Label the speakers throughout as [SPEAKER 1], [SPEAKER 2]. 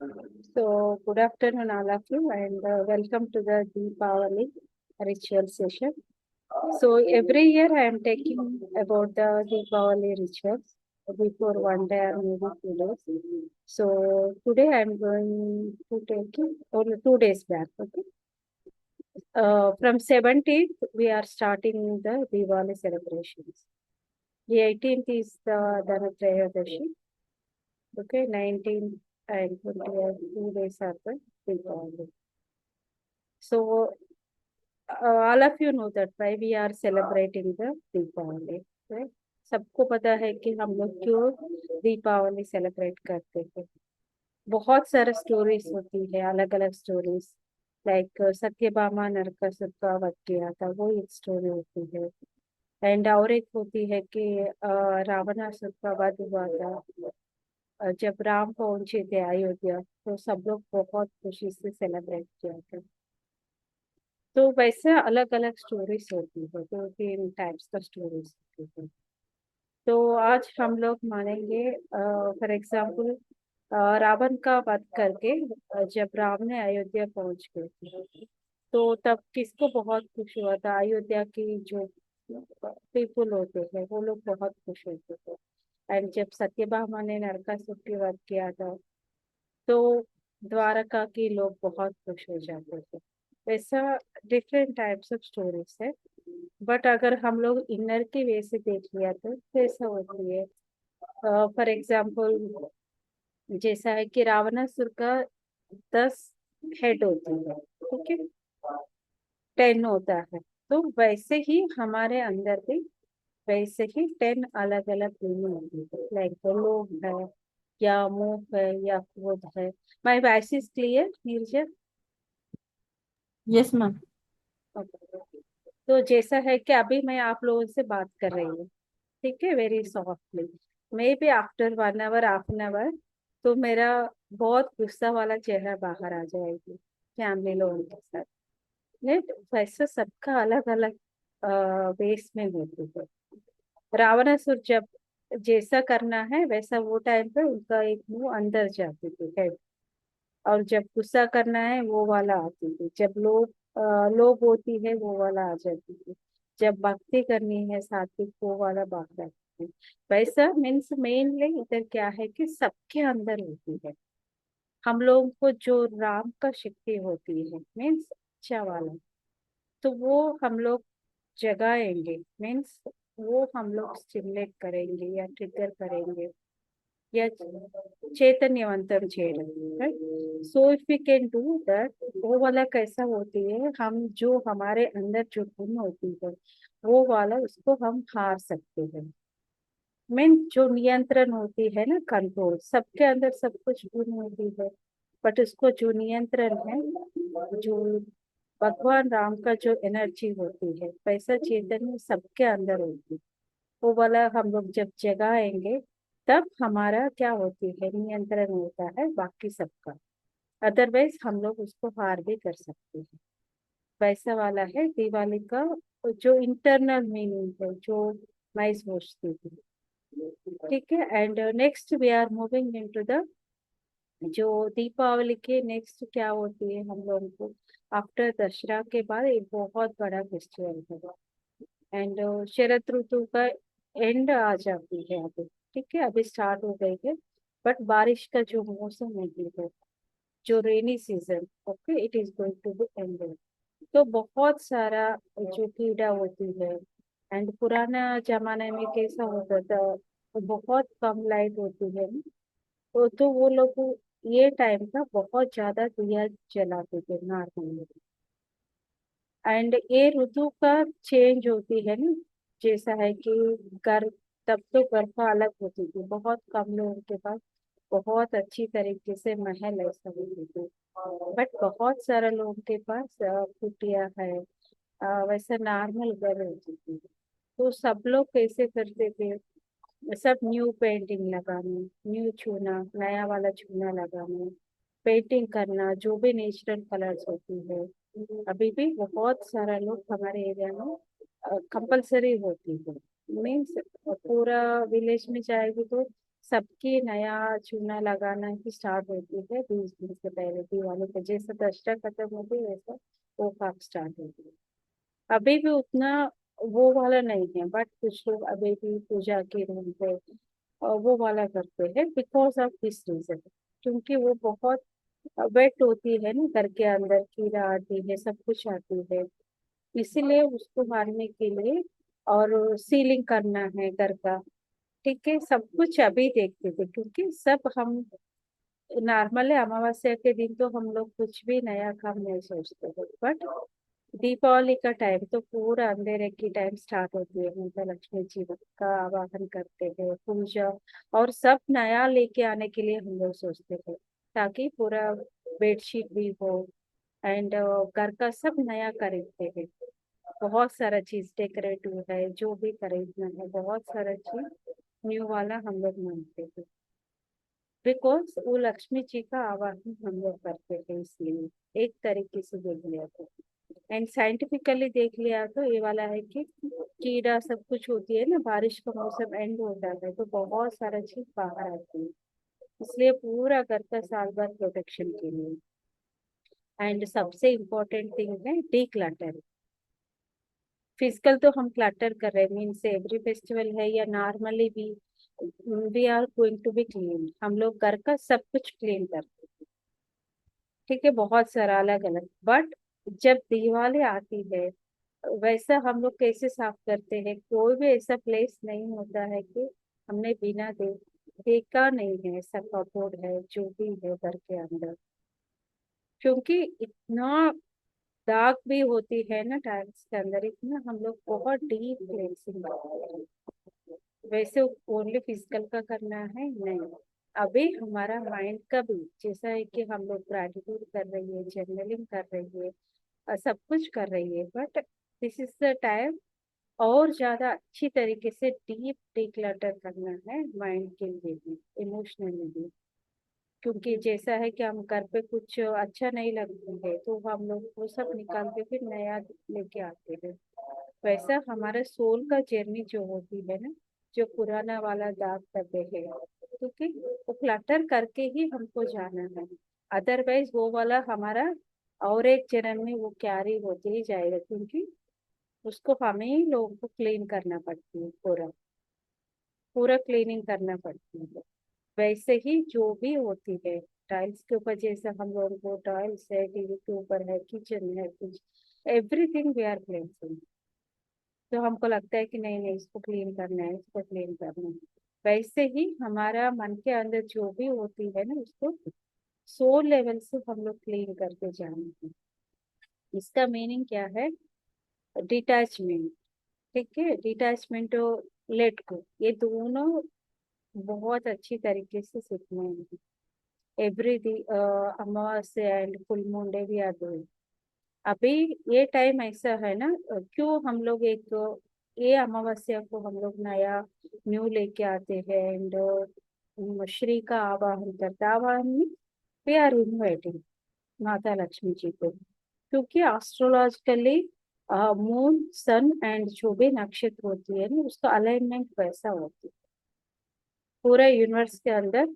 [SPEAKER 1] So, good afternoon, all of you, and welcome to the Deepavali ritual session. So, every year I am taking about the Deepavali rituals before one day or maybe 2 days. So, today I am going to take it only 2 days back. Okay. From 17th, we are starting the Diwali celebrations. The 18th is the Dhanatrayadashi. Okay, 19th and 20th, 2 days after Deepavali. So, all of you know that why we are celebrating the Deepawali, right? सबको पता है कि हम लोग क्यों Deepawali celebrate करते हैं। बहुत सारे स्टोरीज होती है, अलग अलग स्टोरीज। लाइक सत्यभामा नरकासुर वध किया था, वो एक स्टोरी होती है। एंड और एक होती है कि रावणासुर का वध हुआ था। जब राम पहुंचे थे अयोध्या, तो सब लोग बहुत खुशी से सेलिब्रेट किया था। तो वैसे अलग अलग स्टोरीज होती है, 2-3 टाइप्स का स्टोरीज होती है। तो आज हम लोग मानेंगे फॉर एग्जाम्पल रावण का वध करके जब राम ने अयोध्या पहुंच गए थे, तो तब किसको बहुत खुश हुआ था। अयोध्या की जो पीपुल होते हैं वो लोग बहुत खुश होते थे। एंड जब सत्यभामा ने नरकासुर के वध किया था, तो द्वारका के लोग बहुत खुश हो जाते थे। वैसा डिफरेंट टाइप्स ऑफ स्टोरीज है। बट अगर हम लोग इनर की वे से देख लिया तो ऐसा होती है। फॉर एग्जाम्पल, जैसा है कि रावणासुर का 10 हेड होती है, ठीक है, 10 होता है। तो वैसे ही हमारे अंदर भी वैसे ही 10 अलग अलग फीलिंग होती है। लाइक लोभ है, या मोह है, या क्रोध है। My voice is clear, Neerja?
[SPEAKER 2] Yes ma'am.
[SPEAKER 1] Okay. तो जैसा है कि अभी मैं आप लोगों से बात कर रही हूँ, ठीक है, very softly. Maybe after 1 hour, half an hour, तो मेरा बहुत गुस्सा वाला चेहरा बाहर आ जाएगी फैमिली लोगों के साथ। नहीं, वैसे सबका अलग अलग बेस में होती है। रावणासुर जब जैसा करना है वैसा वो टाइम पे उनका एक मुंह अंदर जाती थी head। और जब गुस्सा करना है वो वाला आती थी। जब लोभ होती है वो वाला आ जाती थी। जब भक्ति करनी है सात्विक, वो वाला बाहर आती थी। वैसा मीन्स मेनली इधर क्या है कि सबके अंदर होती है। हम लोगों को जो राम का शक्ति होती है मीन्स अच्छा वाला, तो वो हम लोग जगाएंगे। मीन्स वो हम लोग स्टिमुलेट करेंगे या ट्रिगर करेंगे या चैतन्यवंतम చేయడం, right. So if we can do that, वो वाला कैसा होती है, हम जो हमारे अंदर जो गुण होती है वो वाला उसको हम हार सकते हैं। मीन जो नियंत्रण होती है ना, कंट्रोल, सबके अंदर सब कुछ गुण होती है। बट उसको जो नियंत्रण है, जो भगवान राम का जो एनर्जी होती है, वैसा चैतन्य सबके अंदर होती है। वो वाला हम लोग जब जगाएंगे, तब हमारा क्या होती है, नियंत्रण होता है बाकी सबका। अदरवाइज हम लोग उसको हार भी कर सकते हैं। वैसा वाला है दिवाली का जो इंटरनल मीनिंग है, जो मैं सोचती थी। ठीक है। And next we are moving into the जो दीपावली के नेक्स्ट क्या होती है हम लोगों को। आफ्टर दशहरा के बाद एक बहुत बड़ा फेस्टिवल है। एंड शरद ऋतु का एंड आ जाती है अभी। ठीक है, अभी स्टार्ट हो गई है। बट बारिश का जो मौसम होती है, जो rainy season, okay, it is going to be ended. तो बहुत सारा जो कीड़ा होती है। एंड पुराना जमाने में कैसा होता था, तो बहुत कम लाइट होती है ना, तो वो लोग ये टाइम का बहुत ज्यादा दिया जलाते थे नॉर्मली। एंड ये ऋतु का चेंज होती है ना, जैसा है कि घर, तब तो बर्फा अलग होती थी, बहुत कम लोगों के पास बहुत अच्छी तरीके से महल ऐसा होती थी। बट बहुत सारे लोगों के पास कुटिया है, वैसे नॉर्मल घर होती थी। तो सब लोग कैसे करते थे, सब न्यू पेंटिंग लगाना, न्यू चूना, नया वाला चूना लगाना, पेंटिंग करना, जो भी नेचुरल कलर्स होती है। अभी भी बहुत सारा लोग हमारे एरिया में कंपलसरी होती है। मीन्स पूरा विलेज में जाएगी तो सबकी नया चूना लगाना ही स्टार्ट होती है 20 दिन से पहले। दिवाली पे जैसे दशहरा खत्म होती है वैसा वो पाक स्टार्ट होती है। अभी भी उतना वो वाला नहीं है, बट कुछ लोग अभी भी पूजा के रूम पे वो वाला करते हैं बिकॉज ऑफ दिस रीजन। क्योंकि वो बहुत वेट होती है ना, घर के अंदर कीड़ा आती है, सब कुछ आती है, इसीलिए उसको मारने के लिए। और सीलिंग करना है घर का, ठीक है, सब कुछ अभी देखते थे क्योंकि सब हम नॉर्मली अमावस्या के दिन तो हम लोग कुछ भी नया काम नहीं सोचते थे, बट दीपावली का टाइम तो पूरा अंधेरे की टाइम स्टार्ट होती है, माता लक्ष्मी जी का आवाहन करते हैं, पूजा और सब नया लेके आने के लिए हम लोग सोचते थे, ताकि पूरा बेडशीट भी हो एंड घर का सब नया खरीदते हैं। बहुत सारा चीज डेकोरेटिव है, जो भी खरीदना है बहुत सारा चीज न्यू वाला हम लोग मानते थे, बिकॉज वो लक्ष्मी जी का आवाहन हम लोग करते थे, इसलिए एक तरीके से देख लिया तो। एंड साइंटिफिकली देख लिया तो ये वाला है कि कीड़ा सब कुछ होती है ना, बारिश का मौसम एंड हो जाता है तो बहुत सारा चीज बाहर आती है, इसलिए पूरा घर का साल भर प्रोटेक्शन के लिए। एंड सबसे इम्पोर्टेंट थिंग है डी क्लटर। फिजिकल तो हम क्लटर कर रहे हैं, मीन्स एवरी फेस्टिवल है या नॉर्मली भी we are going to be clean, हम लोग घर का सब कुछ क्लीन करते हैं, ठीक है, बहुत सारा अलग अलग। बट जब दिवाली आती है वैसा हम लोग कैसे साफ करते हैं, कोई भी ऐसा प्लेस नहीं होता है कि हमने बिना देखा नहीं है, ऐसा कपबोर्ड है जो भी है घर के अंदर, क्योंकि इतना दाग भी होती है ना टाइल्स के अंदर, इतना हम लोग बहुत डीप क्लेंसिंग करते हैं। वैसे ओनली फिजिकल का करना है नहीं, अभी हमारा माइंड का भी जैसा है कि हम लोग ग्रेटिट्यूड कर रही है, जर्नलिंग कर रही है, सब कुछ कर रही है, but this is the time और ज्यादा अच्छी तरीके से डीप डिक्लटर करना है माइंड के लिए भी, इमोशनली भी। क्योंकि जैसा है कि हम घर पे कुछ अच्छा नहीं लगती है तो हम लोग वो सब निकाल के फिर नया लेके आते हैं, वैसा हमारा सोल का जर्नी जो होती है ना, जो पुराना वाला दाग दबे है, क्योंकि वो क्लटर करके ही हमको जाना है, अदरवाइज वो वाला हमारा और एक जन्म में वो कैरी होते ही जाएगा, क्योंकि उसको हमें ही लोगों को क्लीन करना पड़ती है, पूरा पूरा क्लीनिंग करना पड़ती है। वैसे ही जो भी होती है टाइल्स के ऊपर, जैसे हम लोगों को टाइल्स है, टीवी के ऊपर है, किचन है, कुछ एवरीथिंग वी आर क्लीनिंग, तो हमको लगता है कि नहीं नहीं इसको क्लीन करना है, इसको क्लीन करना है। वैसे ही हमारा मन के अंदर जो भी होती है ना, उसको सोल लेवल से हम लोग क्लीन करके जाएंगे। इसका मीनिंग क्या है? डिटैचमेंट, ठीक है, डिटैचमेंट और लेट को, ये दोनों बहुत अच्छी तरीके से सीखना है। Every Amavasya and full moon day भी आर डूइंग। अभी ये टाइम ऐसा है ना, क्यों हम लोग एक ये अमावस्या को हम लोग नया न्यू लेके आते हैं एंड श्री का आवाहन करते, आवाहन में वी आर इनवाइटिंग माता लक्ष्मी जी को, क्योंकि एस्ट्रोलॉजिकली मून सन एंड जो भी नक्षत्र होती है ना उसका अलाइनमेंट वैसा होती है, पूरा यूनिवर्स के अंदर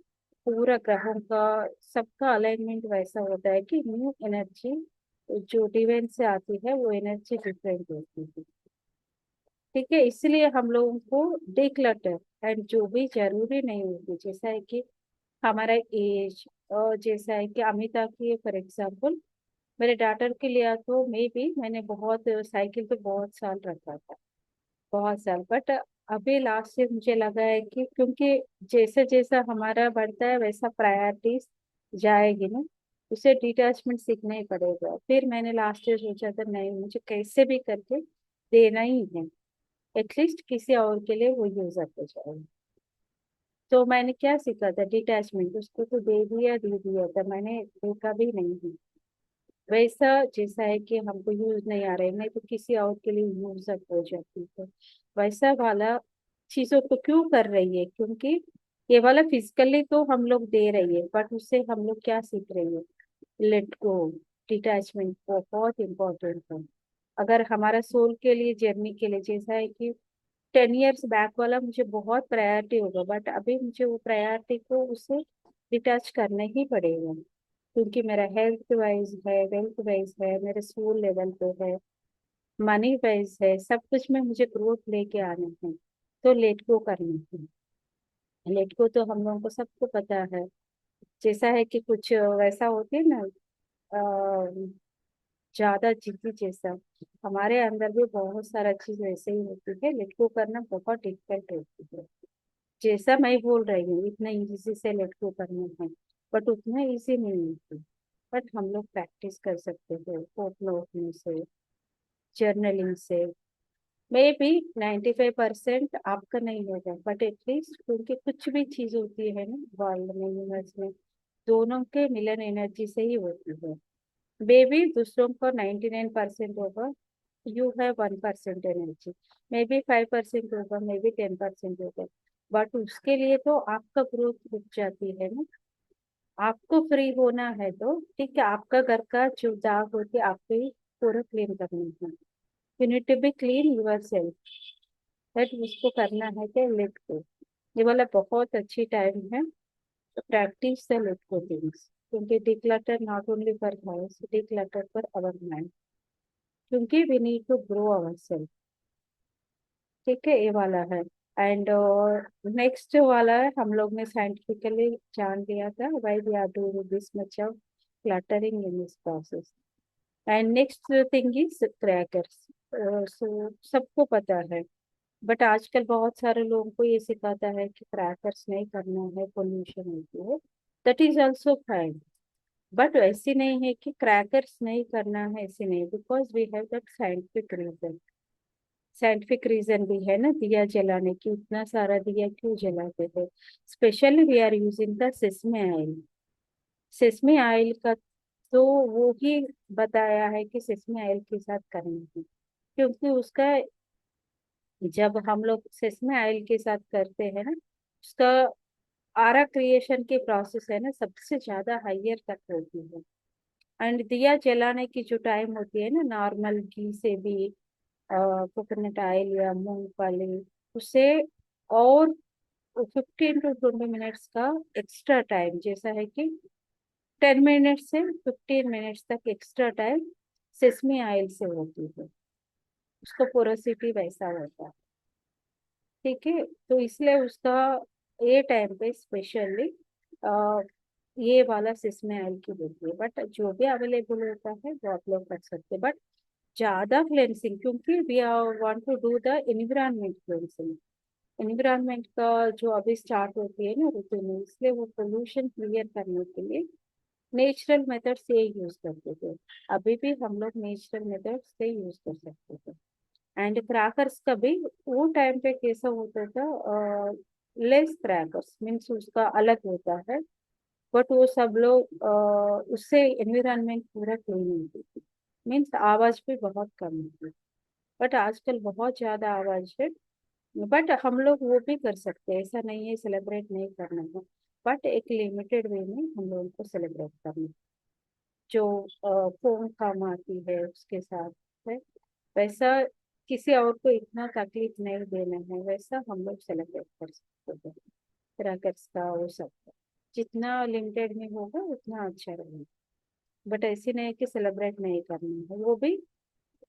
[SPEAKER 1] पूरा ग्रहों का सबका अलाइनमेंट वैसा होता है कि न्यू एनर्जी जो डिवाइन से आती है वो एनर्जी डिफरेंट होती है, ठीक है, इसलिए हम लोगों को डिक्लटर एंड जो भी जरूरी नहीं होती, जैसा है कि हमारा एज, और जैसा है कि अमिता की फॉर एग्जाम्पल, मेरे डॉटर के लिए तो मे भी मैंने बहुत साइकिल तो बहुत साल रखा था, बहुत साल, बट अभी लास्ट से मुझे लगा है कि क्योंकि जैसे जैसा हमारा बढ़ता है वैसा प्रायोरिटीज जाएगी ना, उसे डिटैचमेंट सीखना ही पड़ेगा। फिर मैंने लास्ट ईयर सोचा था नहीं मुझे कैसे भी करके देना ही है, एटलीस्ट किसी और के लिए वो यूज हो जाए। तो मैंने क्या सीखा था? डिटैचमेंट, उसको तो दे दिया था, मैंने देखा भी नहीं है वैसा, जैसा है कि हमको यूज नहीं आ रहे नहीं तो किसी और के लिए यूज हो जाती है, वैसा वाला चीजों को क्यों कर रही है? क्योंकि ये वाला फिजिकली तो हम लोग दे रही है, बट उससे हम लोग क्या सीख रही है? लेट गो, डिटैचमेंट बहुत इंपॉर्टेंट है। अगर हमारा सोल के लिए, जर्नी के लिए, जैसा है कि 10 years बैक वाला मुझे बहुत प्रायोरिटी होगा, बट अभी मुझे वो प्रायोरिटी को उससे डिटैच करना ही पड़ेगा, क्योंकि मेरा हेल्थ वाइज है, वेल्थ वाइज है, मेरे सोल लेवल पे है, मनी वाइज है, सब कुछ में मुझे ग्रोथ लेके आना है। तो लेट गो करना है। लेट गो तो हम लोगों को सबको पता है, जैसा है कि कुछ वैसा होती है ना, ज्यादा जिद्दी जैसा, हमारे अंदर भी बहुत सारा चीज वैसे ही होती है, लेट गो करना बहुत डिफिकल्ट होती है। जैसा मैं बोल रही हूँ इतना इजी से लेट गो करना है, बट उतना इजी नहीं होती। बट हम लोग प्रैक्टिस कर सकते हैं फोटो ओपने से, जर्नलिंग से। मे बी 95% आपका नहीं होगा, बट एटलीस्ट, क्योंकि कुछ भी चीज होती है ना वर्ल्ड में, यूनिवर्स में, दोनों के मिलन एनर्जी से ही होती है। बेबी दूसरों को 99% होगा, you have 1% energy, may be 5% होगा, मे बी 10% होगा, बट उसके लिए तो आपका ग्रोथ रुक जाती है ना। आपको फ्री होना है तो ठीक है, आपका घर का जो दाग होती है आपको ही पूरा क्लीन करना है। You need to be clean yourself, but उसको करना है कि लेट को। ये वाला बहुत अच्छी टाइम है, practice the let go things, क्योंकि declutter not only for house, declutter for our mind, क्योंकि we need to grow our self. ठीक है, ये वाला है। एंड नेक्स्ट वाला है, हम लोग ने साइंटिफिकली जान लिया था why we are doing this much of cluttering in this process. And next thing is crackers. So सबको पता है, बट आजकल बहुत सारे लोगों को ये सिखाता है कि क्रैकर्स नहीं करना है, पोल्यूशन होती है। That is also fine, but ऐसी नहीं है कि क्रैकर्स नहीं करना है, ऐसे नहीं, because we have that scientific reason. Scientific reason भी है ना दिया जलाने की, इतना सारा दिया क्यों जलाते थे? Specially we are using the sesame oil. Sesame oil का तो वो ही बताया है कि सेसमे ऑयल के साथ करना है, क्योंकि उसका, जब हम लोग सेसमे ऑयल के साथ करते हैं ना, उसका आरा क्रिएशन की प्रोसेस है ना, सबसे ज्यादा हाइयर तक होती है। एंड दिया जलाने की जो टाइम होती है ना, नॉर्मल घी से भी, कोकोनट ऑयल या मूंगफली, उससे और 15 to 20 मिनट्स का एक्स्ट्रा टाइम, जैसा है कि 10 मिनट से 15 मिनट्स तक एक्स्ट्रा टाइम सेसमी ऑयल से होती है, उसका पोरोसिटी वैसा होता है। ठीक है, तो इसलिए उसका ये टाइम पे स्पेशली ये वाला सेसमी ऑयल की होती है, बट जो भी अवेलेबल होता है वो आप लोग कर सकते हैं, बट ज्यादा क्लेंसिंग, क्योंकि we are want to do the environment cleansing. Environment का जो अभी स्टार्ट होती है ना ऋतु में, इसलिए वो पोल्यूशन क्लियर करने के लिए नेचुरल मेथड से यूज करते थे। अभी भी हम लोग नेचुरल मेथड से यूज कर सकते थे। एंड क्रैकर्स का भी वो टाइम पे कैसा होता था, लेस क्रैकर्स मीन्स उसका अलग होता है, बट वो सब लोग उससे एनवायरनमेंट पूरा क्लीन होती थी, मीन्स आवाज भी बहुत कम होती। बट आजकल बहुत ज्यादा आवाज है, बट हम लोग वो भी कर सकते हैं, ऐसा नहीं है सेलिब्रेट नहीं करना है, बट एक लिमिटेड वे में हम लोगों को सेलिब्रेट करना है। जो फोन काम आती है उसके साथ है, वैसा किसी और को इतना तकलीफ नहीं देना है, वैसा हम लोग सेलिब्रेट कर सकते हैं क्रैकर्स का, वो सब का। जितना लिमिटेड में होगा उतना अच्छा रहेगा, बट ऐसे नहीं कि सेलिब्रेट नहीं करना है, वो भी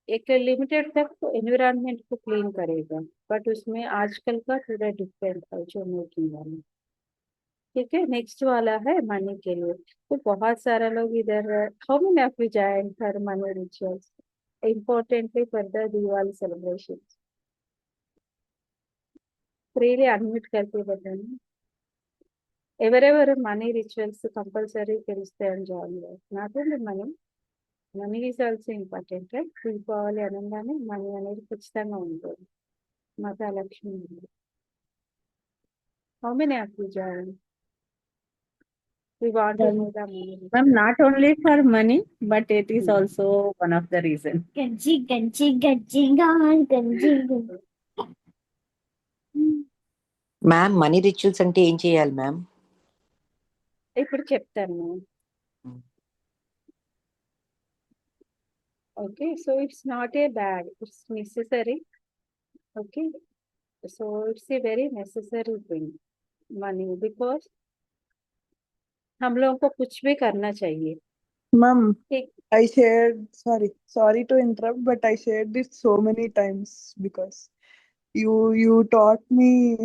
[SPEAKER 1] एक लिमिटेड तक तो एनवायरनमेंट को क्लीन करेगा, बट उसमें आजकल का थोड़ा डिफरेंट है जो मेकिंग वाला। ठीक है, नेक्स्ट वाला है मनी के लिए। तो बहुत सारा लोग इधर, how many of you join for money rituals, importantly for the Diwali celebration? Freely unmute करके बताना। ఎవరెవరు మనీ రిచువల్స్ కంపల్సరీ తెలుస్తాయని జాయిన్ అయ్యారు? Not only money, money is also important right. Deepavali అనగానే మనీ అనేది ఖచ్చితంగా ఉంటుంది, మాతా లక్ష్మి ఉంది. How many of you join? We want to know the money
[SPEAKER 2] Ma'am,
[SPEAKER 1] ritual.
[SPEAKER 2] not only for money, but it is
[SPEAKER 1] Hmm.
[SPEAKER 2] also one of the reason.
[SPEAKER 3] Ganji, ganji, ganji, gan, ganji, ganji.
[SPEAKER 4] Ma'am money rituals అంటే ఏం చేయాలి ma'am?
[SPEAKER 1] ఇప్పుడు చెప్తాను. Okay, so it's not a bad, it's necessary. Okay, So it's a very necessary thing, money, because हम लोगों को कुछ भी करना चाहिए।
[SPEAKER 5] Ma'am,
[SPEAKER 1] ठीक।
[SPEAKER 5] I shared, sorry to interrupt, but I shared this so many times because you taught me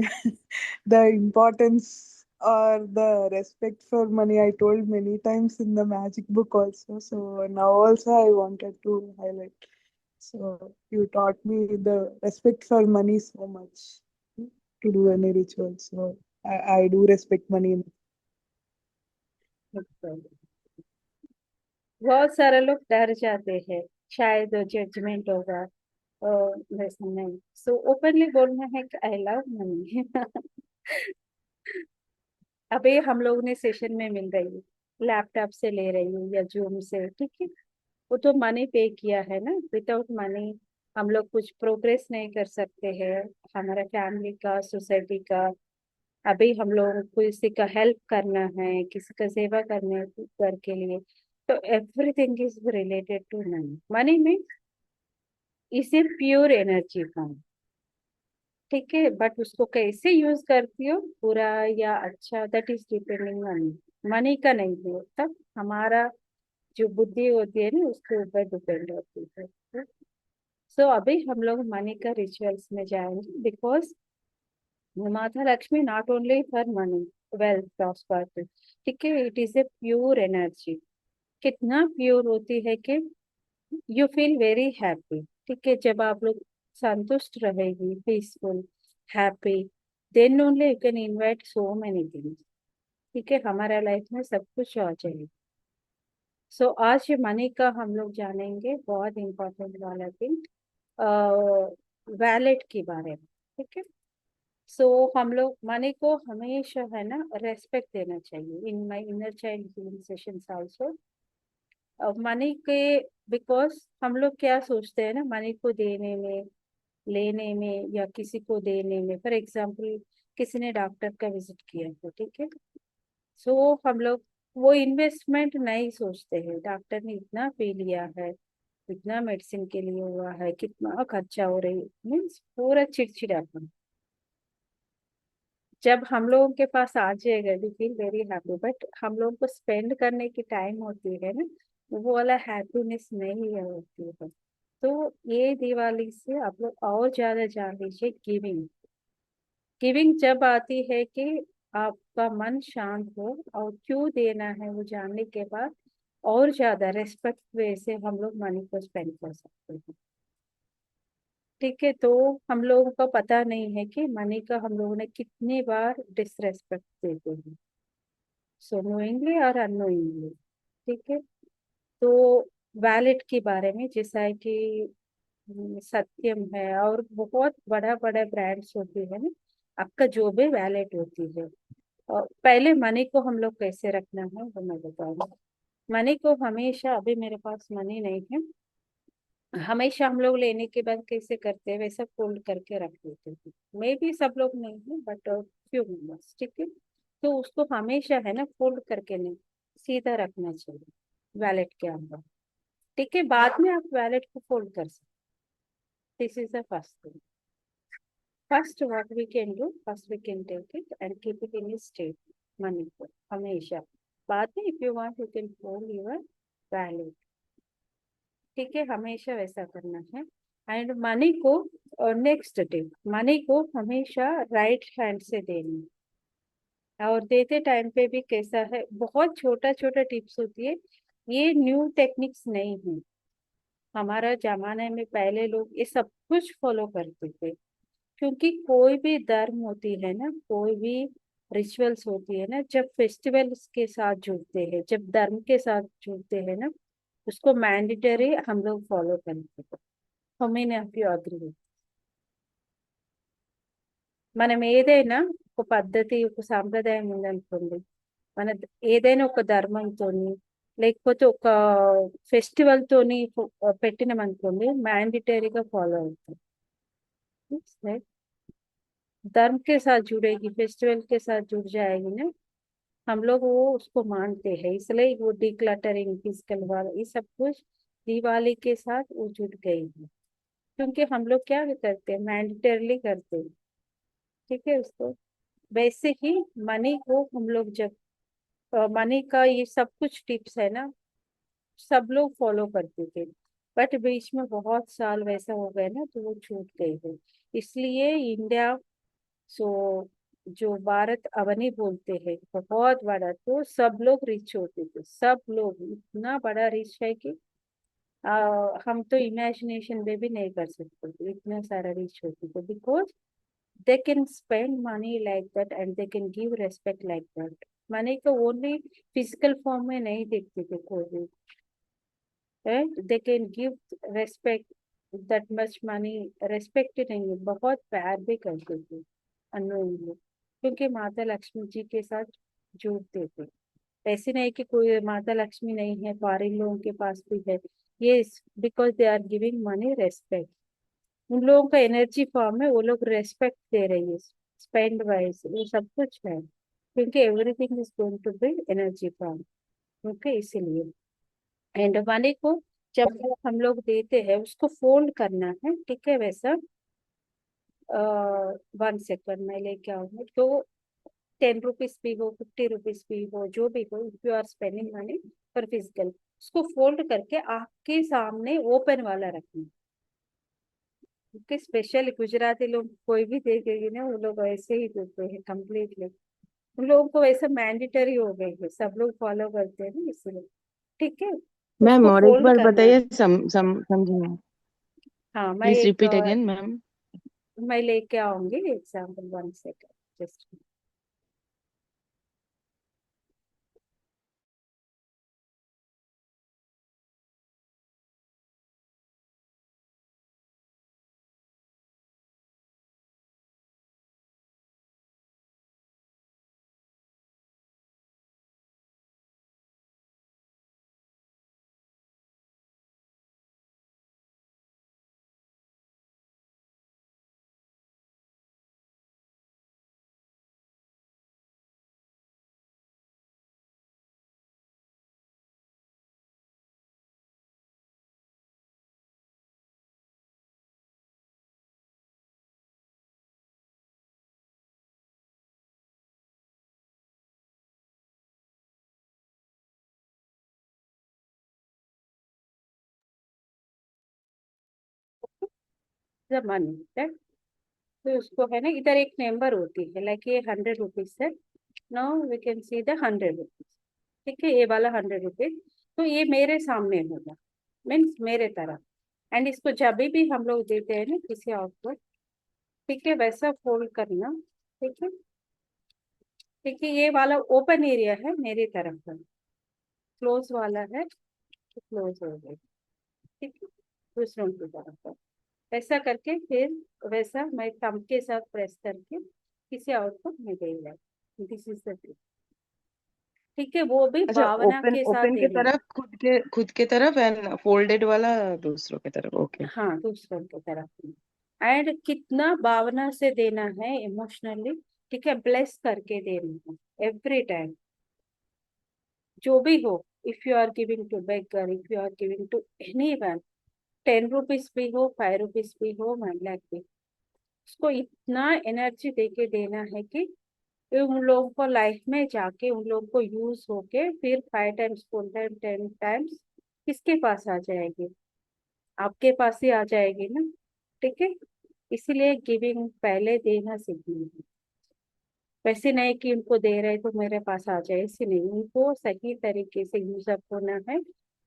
[SPEAKER 5] the importance or the respect for money. I told many times in the magic book also. So now also I wanted to highlight. So you taught me the respect for money so much to do any ritual. So I do respect money.
[SPEAKER 1] बहुत सारे लोग डर जाते हैं, शायद judgement होगा, वैसा नहीं। सो ओपनली बोलना है कि आई लव मनी। अभी हम लोग ने सेशन में मिल रही हूँ, लैपटॉप से ले रही हूँ या जूम से, ठीक है। वो तो मनी पे किया है ना, विदाउट मनी हम लोग कुछ प्रोग्रेस नहीं कर सकते हैं, हमारा फैमिली का, सोसाइटी का। अभी हम लोग को किसी का हेल्प करना है, किसी का सेवा करने कर के लिए, तो everything is related to money. Money में इसे प्योर एनर्जी फॉर्म, ठीक है, बट उसको कैसे यूज करती हो, बुरा या अच्छा, that is depending on money का नहीं होता, हमारा जो बुद्धि होती है ना उसके ऊपर डिपेंड होती है। सो अभी हम लोग मनी का रिचुअल्स में जाएंगे, बिकॉज माता Lakshmi not only for money, wealth, prosperity, ठीक है, it is a pure energy. कितना प्योर होती है कि यू फील वेरी हैप्पी, ठीक है, जब आप लोग संतुष्ट रहेगी, peaceful, happy, then only you can invite so many things, ठीक है, हमारा लाइफ में सब कुछ आ जाएगा। सो आज ये मनी का हम लोग जानेंगे, बहुत इंपॉर्टेंट वाला थिंग, वैलेट के बारे में, ठीक है। सो हम लोग मनी को हमेशा है ना रेस्पेक्ट देना चाहिए। In my inner child healing sessions also money के, बिकॉज हम लोग क्या सोचते हैं ना, मनी को देने में, लेने में या किसी को देने में, फॉर एग्जाम्पल किसी ने डॉक्टर का विजिट किया है, ठीक है, सो हम लोग वो इन्वेस्टमेंट नहीं सोचते हैं, डॉक्टर ने इतना पे लिया है, इतना मेडिसिन के लिए हुआ है, कितना खर्चा हो रही है, मीन्स पूरा चिड़चिड़ापन। जब हम लोगों के पास आ जाएगा we feel very happy, but हम लोगों को स्पेंड करने की टाइम होती है ना, वो वाला हैप्पीनेस नहीं है होती है। तो ये दिवाली से आप लोग और ज्यादा जान लीजिए, गिविंग। गिविंग जब आती है कि आपका मन शांत हो और क्यों देना है वो जानने के बाद, और ज्यादा रेस्पेक्ट वे से हम लोग मनी को स्पेंड कर सकते हैं, ठीक है। तो हम लोगों को पता नहीं है कि मनी का हम लोगों ने कितनी बार डिसरेस्पेक्ट देते हैं, सो नोइंगली और अननोइंगली, ठीक है। तो वैलेट के बारे में, जैसा है कि सत्यम है और बहुत बड़ा बड़ा ब्रांड्स होती है ना, आपका जो भी वैलेट होती है, और पहले मनी को हम लोग कैसे रखना है वो मैं बताऊंगी। मनी को हमेशा, अभी मेरे पास मनी नहीं है, हमेशा हम लोग लेने के बाद कैसे करते हैं, वैसा फोल्ड करके रख देते हैं। मे भी सब लोग नहीं है, बट फ्यू मेंबर्स, ठीक है। तो उसको हमेशा है ना फोल्ड करके नहीं, सीधा रखना चाहिए वैलेट के अंदर, ठीक है। बाद में आप वैलेट को फोल्ड कर सकते, this is the first thing. First what we can do, first we can take it and keep it in state, money को हमेशा। बाद में if you want you can fold your wallet, ठीक है, हमेशा वैसा करना है। एंड मनी को, और नेक्स्ट डे मनी को हमेशा राइट हैंड से देना, और देते टाइम पे भी कैसा है, बहुत छोटा छोटा टिप्स होती है, ये न्यू टेक्निक्स नहीं है, हमारा जमाने में पहले लोग ये सब कुछ फॉलो करते थे। क्योंकि कोई भी धर्म होती है ना, कोई भी रिचुअल्स होती है ना, जब फेस्टिवल्स के साथ जुड़ते हैं, जब धर्म के साथ जुड़ते हैं ना, उसको मैंडेटरी हम लोग फॉलो करते हैं। हमें अग्री, మనం ఏదైనా ఒక పద్ధతి, ఒక సాంప్రదాయం ఉందనుకోండి, మన ఏదైనా ఒక ధర్మంతోని లేకపోతే ఒక ఫెస్టివల్ తోని పెట్టినాం అనుకోండి, మ్యాండిటరీగా ఫాలో అవుతాం। धर्म के साथ जुड़ेगी, फेस्टिवल के साथ जुड़ जाएगी ना, हम लोग वो उसको मानते हैं, इसलिए वो डिक्लटरिंग, फिजिकल वाला ये सब कुछ दिवाली के साथ वो जुड़ गई है। क्योंकि हम लोग क्या करते हैं, मैंडेटरली करते हैं, ठीक है। उसको वैसे ही मनी को हम लोग जब मनी का ये सब कुछ टिप्स है ना, सब लोग फॉलो करते थे, बट बीच में बहुत साल वैसा हो गए ना, तो वो छूट गई है। इसलिए इंडिया, सो जो भारत अवनी बोलते हैं बहुत बड़ा, तो सब लोग रिच होते थे, सब लोग इतना बड़ा रिच है कि हम तो इमेजिनेशन में भी नहीं कर सकते थे, इतना सारा रिच होते थे, because they can spend money like that and they can give respect like that। Money को ओनली फिजिकल फॉर्म में नहीं देखते थे कोई भी, right? They can give respect, that much money respect ही नहीं है, बहुत प्यार भी करते थे अनोइंगली, क्योंकि माता लक्ष्मी जी के साथ जुड़ते थे। ऐसे नहीं कि कोई माता लक्ष्मी नहीं है, फॉरेन लोगों के पास भी है, ये because they are giving money respect. उन लोगों का एनर्जी फॉर्म है, वो लोग रेस्पेक्ट दे रही है, स्पेंड वाइज वो सब कुछ है, क्योंकि everything is going to be energy form. Okay, इसीलिए एंड मनी को जब हम लोग देते हैं उसको फोल्ड करना है, ठीक है। वैसा 1 सेकंड मैं लेके आऊंगी, तो 10 रुपीज भी हो, 50 रुपीज भी हो, जो भी हो, if you are spending money for physical, उसको फोल्ड करके आपके सामने ओपन वाला रखना। ओके, स्पेशल गुजराती लोग कोई भी देखेगी ना, वो लोग ऐसे ही देते हैं कम्प्लीटली, उन लोगों को वैसे मैंडेटरी हो गई है, सब लोग फॉलो करते हैं ना, इसलिए। ठीक है,
[SPEAKER 2] मैम
[SPEAKER 1] उसको
[SPEAKER 2] और एक
[SPEAKER 1] फोल्ड
[SPEAKER 2] बार
[SPEAKER 1] करना है।
[SPEAKER 2] बताइए, समझी मैं।
[SPEAKER 1] हाँ,
[SPEAKER 2] प्लीज रिपीट अगेन मैम।
[SPEAKER 1] मैं लेके आऊंगी एग्जाम्पल, 1 सेकंड जस्ट। मनी, तो उसको है ना, इधर एक नंबर होती है, लाइक ये 100 रुपीज है। Now we can see the 100 rupees, ठीक है, ये वाला 100 रुपीज, तो ये मेरे सामने होगा, मीन्स मेरे तरफ। एंड इसको जब भी हम लोग देते हैं ना किसी और को, ठीक है, वैसा फोल्ड करना। ठीक है, ठीक है, ये वाला ओपन एरिया है मेरी तरफ का, क्लोज वाला है तो क्लोज हो गया, ठीक है, दूसरों की तरफ का। ऐसा करके फिर वैसा मैं थंब के साथ प्रेस करके किसी और को मैं दे रहा, दिस इज द, ठीक है, वो भी
[SPEAKER 2] अच्छा,
[SPEAKER 1] भावना
[SPEAKER 2] ओपन
[SPEAKER 1] के साथ
[SPEAKER 2] ओपन के
[SPEAKER 1] देनी।
[SPEAKER 2] तरफ, खुद के तरफ, एंड फोल्डेड वाला दूसरों के तरफ। ओके।
[SPEAKER 1] हाँ, दूसरों की तरफ में। एंड कितना भावना से देना है, इमोशनली, ठीक है, ब्लेस करके देना है एवरी टाइम, जो भी हो। If you are giving to beggar, if you are giving to anyone, 10 rupees भी हो, 5 रुपीज भी हो, 1 लाख भी, उसको इतना एनर्जी देके देना है कि उन लोगों को लाइफ में जाके उन लोगों को यूज होके फिर 5 टाइम्स, 4 टाइम, 10 टाइम्स किसके पास आ जाएगी, आपके पास ही आ जाएगी ना। ठीक है, इसीलिए गिविंग पहले देना सीखना है। वैसे नहीं कि उनको दे रहे तो मेरे पास आ जाए, ऐसे नहीं, उनको सही तरीके से यूज अप होना है।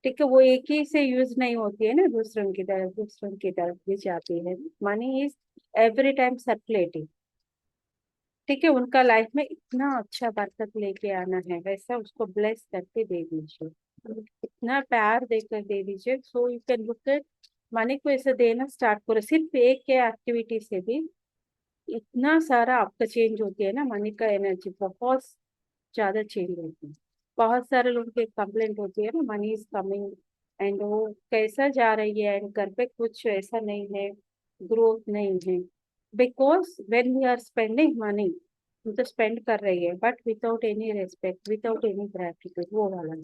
[SPEAKER 1] ठीक है, वो एक ही से यूज नहीं होती है ना, दूसरों की तरफ भी जाती है। Money is every time circulating. ठीक है, उनका लाइफ में इतना अच्छा बरकत लेके आना है, वैसा उसको ब्लेस करके दे दीजिए, इतना प्यार देकर दे दीजिए। So you can look at money को ऐसे देना स्टार्ट करो, सिर्फ एक के एक्टिविटी से भी इतना सारा आपका चेंज होती है ना, मनी का एनर्जी बहुत ज्यादा चेंज होती है। बहुत सारे लोगों की कंप्लेंट होती है ना, मनी इज कमिंग एंड वो कैसा जा रही है, एंड घर पे कुछ ऐसा नहीं है, ग्रोथ नहीं है, because when we are spending money, हम तो स्पेंड कर रही है but without any respect, without any gratitude, वो वाला।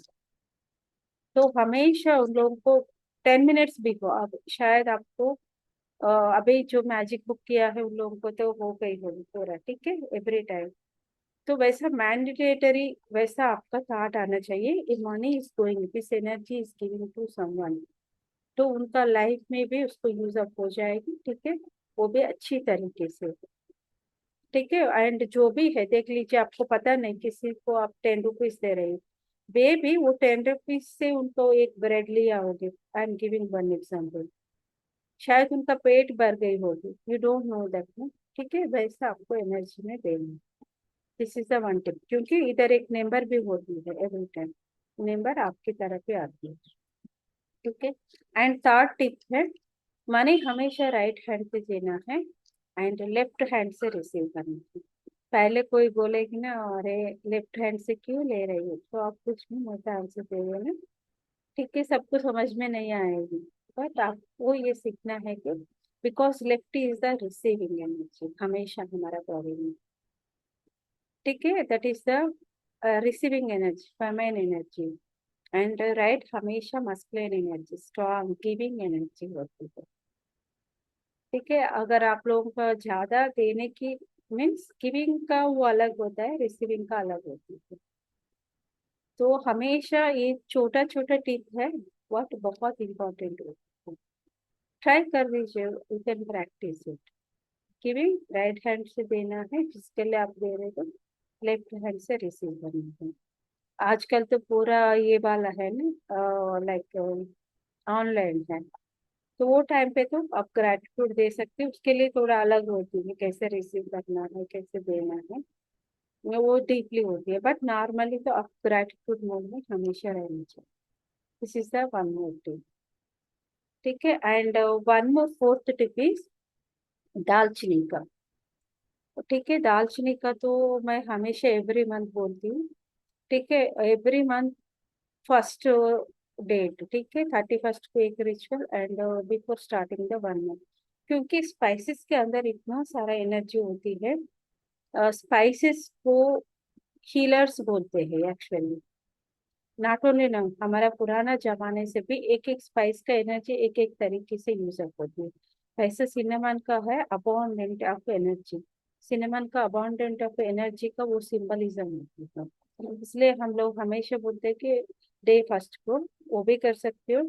[SPEAKER 1] तो हमेशा उन लोगों को 10 मिनट्स भी हो, अब शायद आपको अभी जो मैजिक बुक किया है उन लोगों को तो हो गई होगी पूरा, ठीक है, एवरी टाइम। तो वैसा मैंडेटरी वैसा आपका थॉट आना चाहिए, money is going, this energy is giving to someone, तो उनका लाइफ में भी उसको यूज अप हो जाएगी, ठीक है, वो भी अच्छी तरीके से, ठीक है। एंड जो भी है देख लीजिए, आपको पता नहीं किसी को आप 10 रुपीज दे रहे हो, वे भी वो 10 रुपीज से उनको एक ब्रेड लिया होगी, I am giving one example, शायद उनका पेट भर गई होगी, यू डोंट नो दैट ना, ठीक है, वैसा आपको एनर्जी में देना। This is the one tip, क्योंकि इधर एक नंबर भी होती है, एवरी टाइम नंबर आपकी तरफ ही आती है, ठीक है। एंड थर्ड टिप है, मनी हमेशा राइट हैंड से देना है एंड लेफ्ट हैंड से रिसीव करना है। पहले कोई बोलेगी ना, अरे लेफ्ट हैंड से क्यों ले रही हो, तो आप कुछ भी मोटा आंसर दे रहे हो ना, ठीक है, सबको समझ में नहीं आएगी, बट आपको ये सीखना है कि because left is the receiving energy हमेशा हमारा बॉडी में, ठीक है, that is the receiving energy, feminine energy, and right हमेशा masculine energy, strong giving energy होती है, ठीक है। अगर आप लोगों का ज्यादा देने की मीन्स गिविंग का वो अलग होता है, रिसीविंग का अलग होती है, तो हमेशा ये छोटा छोटा टिप है, बहुत बहुत इंपॉर्टेंट होता है, ट्राई कर लीजिए, you can practice it. Giving right hand से देना है, जिसके लिए आप दे रहे हो लेफ्ट हैंड से रिसीव करना है। आजकल तो पूरा ये वाला है ना, लाइक ऑनलाइन है, तो वो टाइम पे तो आप ग्रेटिट्यूड दे सकते हो, उसके लिए थोड़ा अलग होती है, कैसे रिसीव करना है कैसे देना है, वो डीपली होती है, बट नॉर्मली तो आप ग्रेटिट्यूड मोड में हमेशा रहना चाहिए। This is the one more tip, ठीक है। And one more fourth tip is दालचीनी का, ठीक है, दालचीनी का तो मैं हमेशा एवरी मंथ बोलती हूँ, ठीक है, एवरी मंथ फर्स्ट डेट, ठीक है, 31st को एक ritual and before starting the one month, क्योंकि स्पाइसेस के अंदर इतना सारा एनर्जी होती है, स्पाइसेस को हीलर्स बोलते हैं एक्चुअली, नॉट ओनली ना, हमारा पुराना जमाने से भी एक एक स्पाइस का एनर्जी एक एक तरीके से यूज अप होती है। वैसे सिनेमन का है अबॉन्डेंट ऑफ एनर्जी, सिनेमन का अबॉन्डेंट ऑफ एनर्जी का वो सिंबलिज्म होती है, इसलिए हम लोग हमेशा बोलते हैं कि डे फर्स्ट को वो भी कर सकते हो,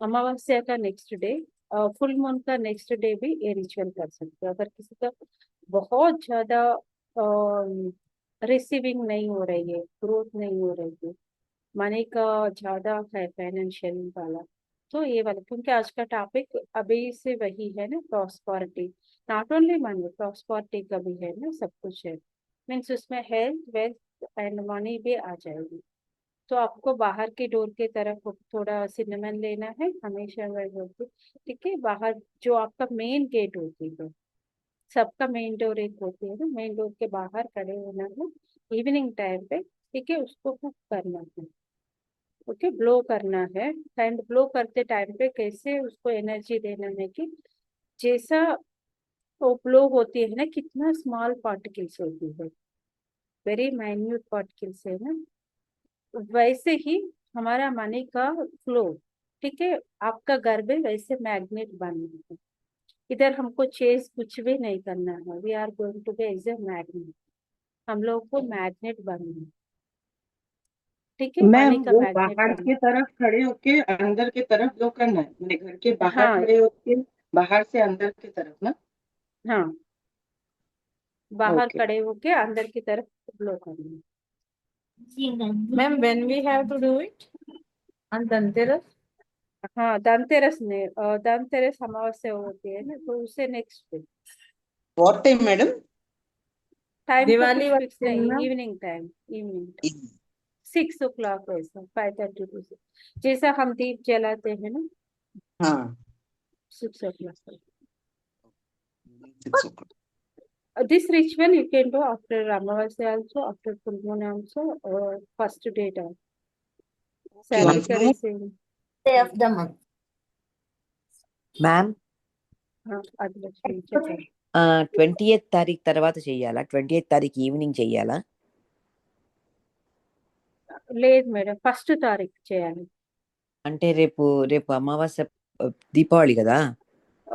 [SPEAKER 1] अमावस्या का नेक्स्ट डे, फुल मून का नेक्स्ट डे भी ये रिचुअल कर सकते हो। अगर किसी का बहुत ज्यादा रिसीविंग नहीं हो रही है, ग्रोथ नहीं हो रही है, मनी का ज्यादा है फाइनेंशियल वाला, तो ये वाला, क्योंकि आज का टॉपिक अभी से वही है ना, prosperity, not only money, prosperity का भी है ना, सब कुछ है, मीन्स उसमें हेल्थ वेल्थ एंड मनी भी आ जाएगी। तो आपको बाहर की डोर की तरफ थोड़ा सिनेमन लेना है हमेशा, वही होती, ठीक है, बाहर जो आपका मेन गेट होती है, सबका मेन डोर एक होती है ना, मेन डोर के बाहर खड़े होना है इवनिंग टाइम पे, ठीक है, उसको हुक करना है, ओके, ब्लो करना है, एंड ब्लो करते टाइम पे कैसे उसको एनर्जी देना है कि जैसा वो ब्लो होती है ना, कितना स्मॉल पार्टिकल्स होती है, वेरी माइन्यूट पार्टिकल्स है ना, वैसे ही हमारा मनी का फ्लो, ठीक है, आपका घर में वैसे मैग्नेट बनना है, इधर हमको चेज कुछ भी नहीं करना है, we are going to be as a magnet, हम लोग को मैग्नेट बनना है, ठीक है,
[SPEAKER 2] मैम
[SPEAKER 1] मनी का
[SPEAKER 2] वो
[SPEAKER 1] मैग्नेट
[SPEAKER 2] बाहर
[SPEAKER 1] बनना।
[SPEAKER 2] की तरफ खड़े होके अंदर की तरफ ब्लो करना है, मेरे घर के बाहर
[SPEAKER 1] हाँ
[SPEAKER 2] खड़े होके बाहर से अंदर की तरफ ना।
[SPEAKER 1] हाँ, बाहर
[SPEAKER 2] ओके।
[SPEAKER 1] खड़े होके अंदर की तरफ ब्लो करना है।
[SPEAKER 6] Ma'am, when we have to do it on Dhanteras?
[SPEAKER 1] हाँ, धनतेरस ने, धनतेरस अमावस्या होती है ना, तो उससे next day,
[SPEAKER 2] what time madam?
[SPEAKER 1] Time को
[SPEAKER 6] Diwali
[SPEAKER 1] कुछ
[SPEAKER 6] वाले
[SPEAKER 1] फिक्स
[SPEAKER 6] दिन
[SPEAKER 1] नहीं,
[SPEAKER 6] ना?
[SPEAKER 1] Evening time, evening time 6 o'clock, वैसा 5:30 टू 6, जैसा हम दीप जलाते हैं ना,
[SPEAKER 2] हाँ
[SPEAKER 1] 6 o'clock।
[SPEAKER 2] 6 o'clock.
[SPEAKER 1] This ritual you can do after Amavasya also, after full moon also, or first date also.
[SPEAKER 2] Okay,
[SPEAKER 1] Salary
[SPEAKER 2] on
[SPEAKER 1] का
[SPEAKER 2] full moon?
[SPEAKER 1] receiving,
[SPEAKER 6] Day of the month.
[SPEAKER 4] Ma'am
[SPEAKER 1] हाँ, అదృష్టం చెప్పండి.
[SPEAKER 4] 20th తారీఖు తర్వాత చెయ్యాలా, 20th తారీఖు evening చెయ్యాలా?
[SPEAKER 1] లేదు మేడం, ఫస్ట్ తారీఖు చేయాలి.
[SPEAKER 4] అంటే రేపు రేపు అమావాస్య, దీపావళి కదా,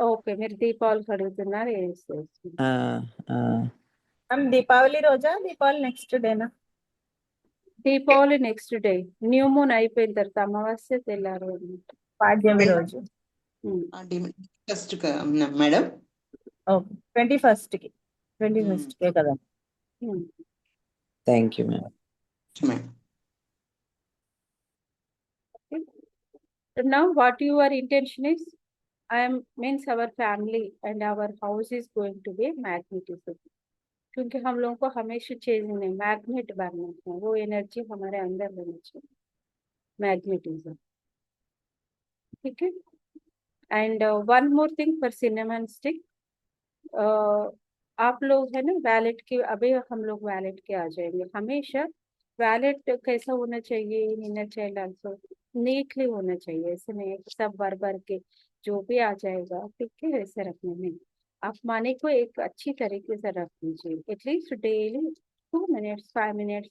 [SPEAKER 1] ఓకే మీరు దీపావళికి అడుగుతున్నారు
[SPEAKER 4] ఆ, ఆ.
[SPEAKER 6] మ్యామ్ దీపావళి రోజా దీపావళి నెక్స్ట్ డేనా?
[SPEAKER 1] Deepavali next day, new moon అయిపోయిన తర్వాత అమావాస్య తెల్లారు అన్నమాట.
[SPEAKER 6] పాడ్యమి రోజు.
[SPEAKER 2] First madam.
[SPEAKER 6] ఓకే 21st కి 21st కే కదా.
[SPEAKER 4] Thank you ma'am.
[SPEAKER 2] Madam
[SPEAKER 1] Now what your intention is? means our family and our house is going to be magnetism. क्योंकि हम लोगों को हमेशा चेंज नहीं, मैग्नेट बनना है, वो एनर्जी हमारे अंदर होनी चाहिए, मैग्नेटिज्म. ठीक है. And one more thing for cinnamon stick, आप लोग है ना वैलेट के, अभी हम लोग वैलेट के आ जाएंगे. हमेशा वैलेट कैसा होना चाहिए, इनर चाइल्ड आल्सो नीटली होना चाहिए, ऐसे नहीं है कि सब भर भर के जो भी आ जाएगा, ठीक है, वैसे रखने में. आप माने को एक अच्छी तरीके से रख दीजिए, एटलीस्ट डेली 2 मिनट्स 5 मिनट्स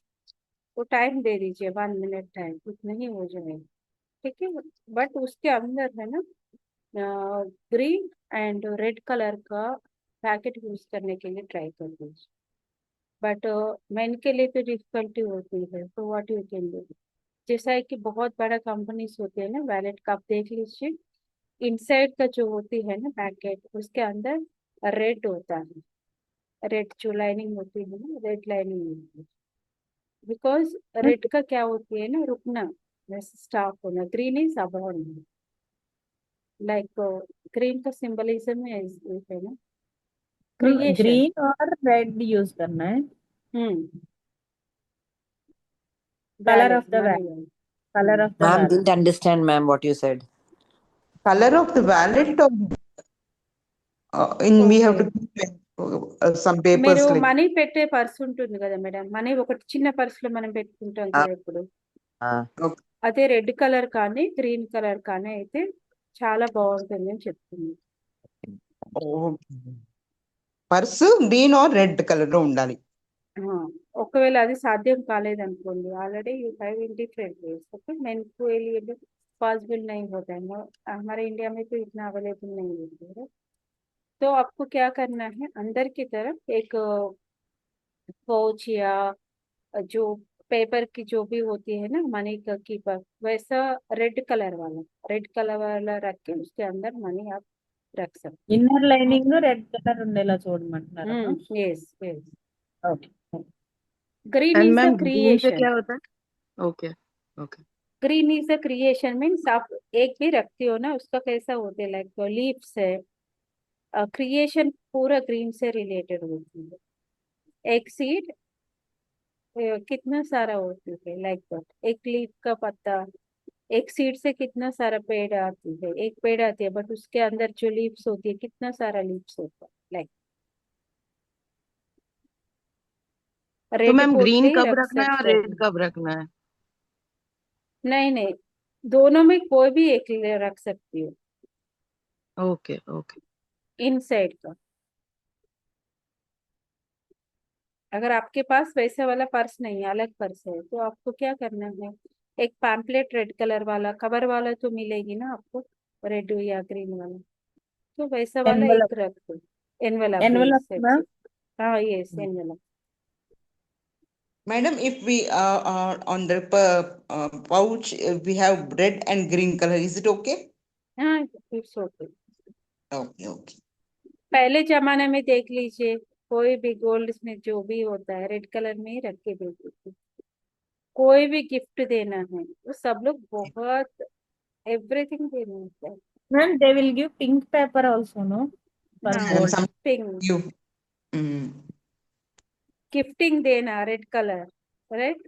[SPEAKER 1] वो टाइम दे दीजिए, 1 मिनट टाइम, उतना ही हो जाएगा. ठीक है. बट उसके अंदर है ना ग्रीन एंड रेड कलर का पैकेट यूज करने के लिए ट्राई कर दीजिए. बट मेन के लिए तो डिफिकल्टी होती है, तो व्हाट यू कैन डू, जैसा है कि बहुत बड़ा कंपनीज होते हैं ना वैलेट का, आप देख लीजिए इनसाइड का जो होती है ना पैकेट, उसके अंदर रेड होता है, रेड जो लाइनिंग होती है ना, रेड लाइनिंग होती है. बिकॉज रेड का क्या होती है ना, रुकना, वैसे स्टॉप होना. Green is abound, like green का सिंबलिज्म है ना, क्रिएशन.
[SPEAKER 6] ग्रीन और रेड यूज करना है. Color of the valve. Color of the
[SPEAKER 4] Ma'am
[SPEAKER 6] valve.
[SPEAKER 4] didn't understand, ma'am, what you said.
[SPEAKER 2] color of the wallet or in we have to keep some papers
[SPEAKER 1] మీరు
[SPEAKER 2] like
[SPEAKER 1] money పెట్టే purse ఉంటుంది కదా madam, money ఒకటి చిన్న purse లో మనం పెట్టుకుంటాం కదా ఇప్పుడు, అదే రెడ్ కలర్ కానీ గ్రీన్ కలర్ కానీ అయితే చాలా బాగుంటుంది అని చెప్తుంది.
[SPEAKER 2] Purse green or red colour లో ఉండాలి.
[SPEAKER 1] ఒకవేళ అది సాధ్యం కాలేదనుకోండి, already you have in different ways, okay. मेन को लिए पॉसिबल नहीं होता है, हमारे इंडिया में तो इतना अवेलेबल नहीं है. तो आपको क्या करना है, अंदर की तरफ एक पाउच या जो पेपर की जो भी होती है ना मनी का कीपर, वैसा रेड कलर वाला रख के उसके अंदर मनी आप रख सकते
[SPEAKER 6] ఇన్నర్ లైనింగ్ రెడ్ కలర్ ఉండేలా చూడమంటున్నారా?
[SPEAKER 1] हैं. Yes yes.
[SPEAKER 6] Okay.
[SPEAKER 1] Green
[SPEAKER 2] And
[SPEAKER 1] is the
[SPEAKER 2] ma'am, green से
[SPEAKER 1] क्रिएशन.
[SPEAKER 2] क्या होता है? Okay, okay.
[SPEAKER 1] Green is the creation means आप एक भी रखती हो ना, उसका कैसा होता है, लाइक लीव्स है, क्रिएशन पूरा ग्रीन से रिलेटेड होती है. एक सीड कितना सारा होती है, लाइक दैट, एक लीफ का पत्ता, एक सीड से कितना सारा पेड़ आती है, एक पेड़ आती है, बट उसके अंदर जो लीव्स होती है कितना सारा लीव्स होता है, लाइक
[SPEAKER 2] तो
[SPEAKER 1] रेड
[SPEAKER 2] मैम ग्रीन
[SPEAKER 1] पोटली
[SPEAKER 2] कब
[SPEAKER 1] रख
[SPEAKER 2] रखना है और
[SPEAKER 1] सकते
[SPEAKER 2] रेड
[SPEAKER 1] हैं.
[SPEAKER 2] कब रखना है?
[SPEAKER 1] नहीं नहीं, दोनों में कोई भी एक रख सकती हो,
[SPEAKER 2] ओके ओके.
[SPEAKER 1] इनसाइड का. अगर आपके पास वैसा वाला पर्स नहीं है, अलग पर्स है, तो आपको क्या करना है, एक पैम्पलेट रेड कलर वाला कवर वाला तो मिलेगी ना आपको, रेड या ग्रीन वाला, तो वैसा वाला एक रख दो. एनवेलप.
[SPEAKER 6] Envelope, ma'am?
[SPEAKER 1] हाँ yes, envelope.
[SPEAKER 2] Madam, if we on the pouch we have red and green color, is it okay?
[SPEAKER 1] हाँ इट्स ओके.
[SPEAKER 2] Okay, okay.
[SPEAKER 1] पहले जमाने में देख लीजिए, कोई भी गोल्ड में जो भी होता है रेड कलर में ही रख के देते थे. कोई भी गिफ्ट देना है वो सब लोग बहुत एवरीथिंग देना होता है.
[SPEAKER 6] Ma'am, they will give pink paper also, no? For
[SPEAKER 1] हाँ
[SPEAKER 6] gold.
[SPEAKER 2] Some
[SPEAKER 1] pink
[SPEAKER 2] you. Mm.
[SPEAKER 1] Gifting देना रेड कलर, राइट,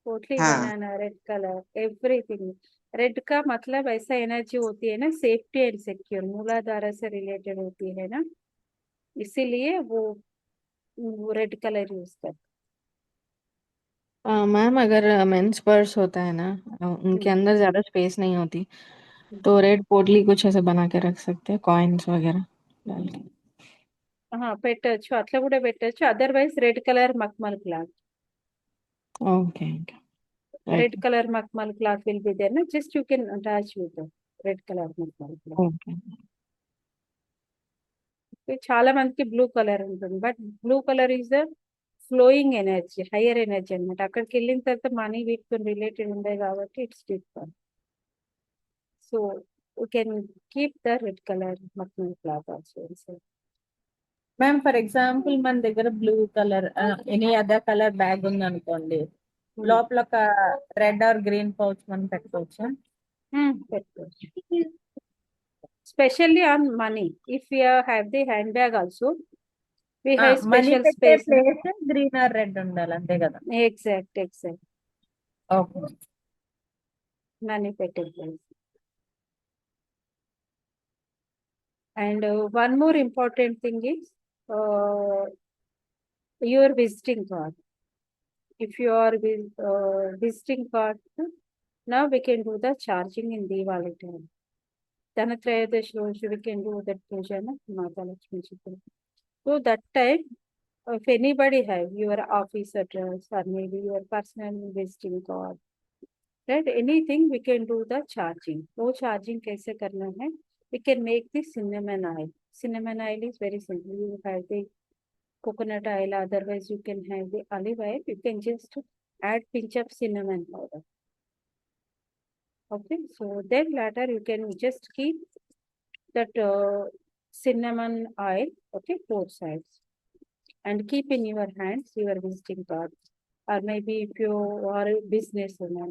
[SPEAKER 1] पोटली
[SPEAKER 2] हाँ.
[SPEAKER 1] बनाना रेड कलर, एवरीथिंग. रेड का मतलब ऐसा एनर्जी होती है ना, सेफ्टी एंड सिक्योर, मूलाधारा से रिलेटेड होती है ना, इसीलिए वो रेड कलर यूज कर.
[SPEAKER 7] मैम अगर मेंस पर्स होता है ना, उनके अंदर ज्यादा स्पेस नहीं होती, तो रेड पोटली कुछ ऐसे बना के रख सकते हैं, कॉइन्स वगैरह डाल के.
[SPEAKER 1] పెట్టచ్చు, అట్లా కూడా పెట్టచ్చు. అదర్వైజ్ రెడ్ కలర్ మక్మల్ cloth,
[SPEAKER 7] okay okay.
[SPEAKER 1] Red colour మక్మల్ క్లాత్ విల్ బి దేర్ నా, just you can attach with red colour మక్మల్ క్లాత్.
[SPEAKER 7] ఓకే.
[SPEAKER 1] చాలా మందికి బ్లూ కలర్ ఉంటుంది, but blue colour is the flowing energy, higher energy అనమాట. అక్కడికి వెళ్ళిన తర్వాత మనీ వీటితో రిలేటెడ్ ఉండే కాబట్టి it's different. So you can keep the red colour మక్మల్ cloth also.
[SPEAKER 6] Ma'am for example మన దగ్గర blue colour any other colour bag ఉంది అనుకోండి, లోపల ఒక రెడ్ ఆర్ గ్రీన్ పౌచ్ మనం పెట్టుకోవచ్చా?
[SPEAKER 1] పెట్టుకోవచ్చు. Specially on money, if you have the hand bag also we have
[SPEAKER 6] money
[SPEAKER 1] special
[SPEAKER 6] పెట్టే
[SPEAKER 1] space.
[SPEAKER 6] Place green or red ఉండాలి, అంతే కదా?
[SPEAKER 1] Exact.
[SPEAKER 6] ఓకే.
[SPEAKER 1] Money పెట్టే place. And one more important thing is your visiting card. If you are with visiting card, now we can do the charging in Diwali time. Dhanatrayadashi రోజు we can do that puja na Mata Lakshmi Chitra. So that time, if anybody have your office address or maybe your personal visiting card, right, anything we can do the charging. वो charging कैसे करना है? We can make the cinnamon oil. Cinnamon oil is very simple. You have the coconut oil, otherwise you can have the olive oil. You can just add pinch of cinnamon powder. Okay, so then later you can just keep that cinnamon oil, okay, both sides, and keep in your hands your visiting card. Or maybe if you are a businessman,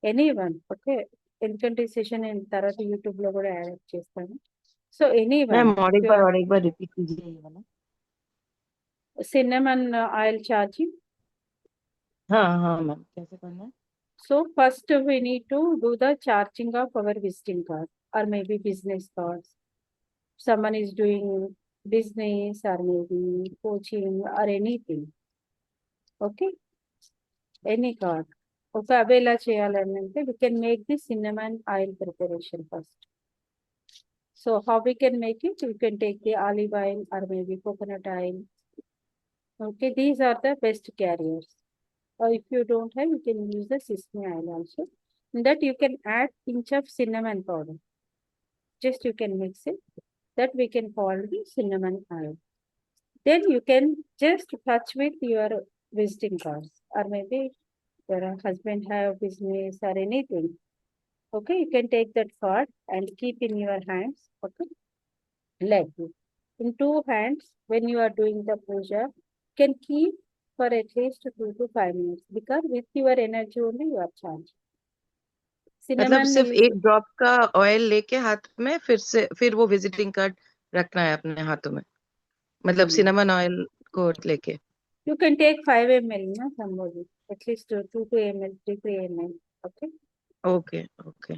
[SPEAKER 1] anyone, okay, ఎందుకంటే session అయిన తర్వాత YouTube లో కూడా add చేస్తాను. So
[SPEAKER 4] ma'am
[SPEAKER 1] anyone,
[SPEAKER 4] और एक बार repeat कीजिए ये वाला।
[SPEAKER 1] cinnamon oil charging.
[SPEAKER 4] हाँ हाँ मैम, कैसे करना है?
[SPEAKER 1] So first we need to do the charging of our visiting card or maybe business cards. Someone is doing business or maybe coaching or anything. Okay, any card. Okay, అవి ఎలా చేయాలంటే we can make the cinnamon oil preparation first. So how we can make it? You can take the olive oil or maybe coconut oil. Okay, these are the best carriers. Or if you don't have, you can use the sesame oil also. In that you can add pinch of cinnamon powder. Just you can mix it. That we can call the cinnamon oil. Then you can just touch with your visiting cards or maybe your husband have business or anything. Okay, you can take that card and keep in your hands. Okay, like this. In two hands, when you are doing the puja, you can keep for at least 2 to 5 minutes because with your energy only you are charged.
[SPEAKER 4] मतलब
[SPEAKER 1] Cinnamon
[SPEAKER 4] सिर्फ
[SPEAKER 1] is
[SPEAKER 4] एक drop का oil लेके हाथ में फिर वो visiting card रखना है अपने हाथों में, मतलब सिनेमन ऑयल को लेके।
[SPEAKER 1] you can take 5 ml, na somebody at least 2 to ml, 3 ml. Okay,
[SPEAKER 4] okay okay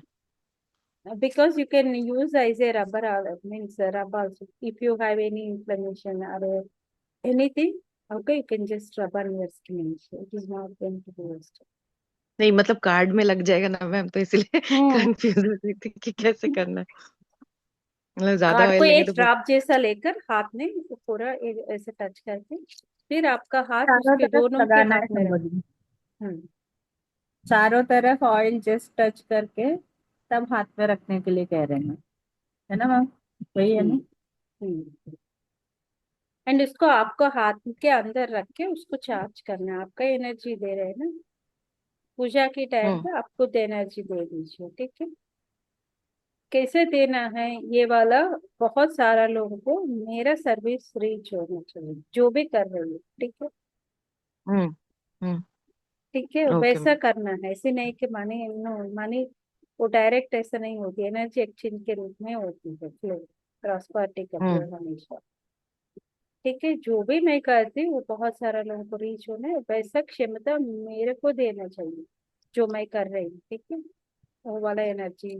[SPEAKER 1] because you can use as a rubber, means rub also. If you have any inflammation or anything, okay, you can just rub on your skin. So it is not going to be wasted.
[SPEAKER 4] नहीं मतलब card में लग जाएगा ना ma'am, तो इसलिए confuse हो रही थी कि कैसे करना है। मतलब ज्यादा
[SPEAKER 1] कार्ड
[SPEAKER 4] ऑयल
[SPEAKER 1] को
[SPEAKER 4] लेंगे
[SPEAKER 1] एक
[SPEAKER 4] तो
[SPEAKER 1] ड्रॉप जैसा लेकर हाथ में इसको पूरा ऐसे टच करके फिर आपका हाथ
[SPEAKER 6] चारों
[SPEAKER 1] उसके
[SPEAKER 6] तरफ
[SPEAKER 1] दोनों के
[SPEAKER 6] लगाना
[SPEAKER 1] हाथ
[SPEAKER 6] है
[SPEAKER 1] में रख।
[SPEAKER 6] somebody। चारों तरफ ऑयल जस्ट टच करके तब हाथ में रखने के लिए कह रहे हैं, है ना मैम? वही है ना?
[SPEAKER 1] एंड उसको आपको हाथ के अंदर रख के उसको चार्ज करना है। आपका एनर्जी दे रहे हैं ना, पूजा की टाइम पे आपको एनर्जी दे दीजिए। ठीक है, कैसे देना है ये वाला बहुत सारा लोगों को मेरा सर्विस रीच होना चाहिए जो भी कर रही है। ठीक है, ठीक है,
[SPEAKER 4] ओके
[SPEAKER 1] वैसा करना है। ऐसे नहीं कि मनी मनी वो डायरेक्ट ऐसा नहीं होती, एनर्जी एक्सचेंज के रूप में होती है फ्लो, प्रॉस्पर्टी का फ्लो हमेशा। ठीक है, जो भी मैं करती हूँ वो बहुत सारा लोगों को रीच होना है, वैसा क्षमता मेरे को देना चाहिए जो मैं कर रही हूँ। ठीक है, वो वाला एनर्जी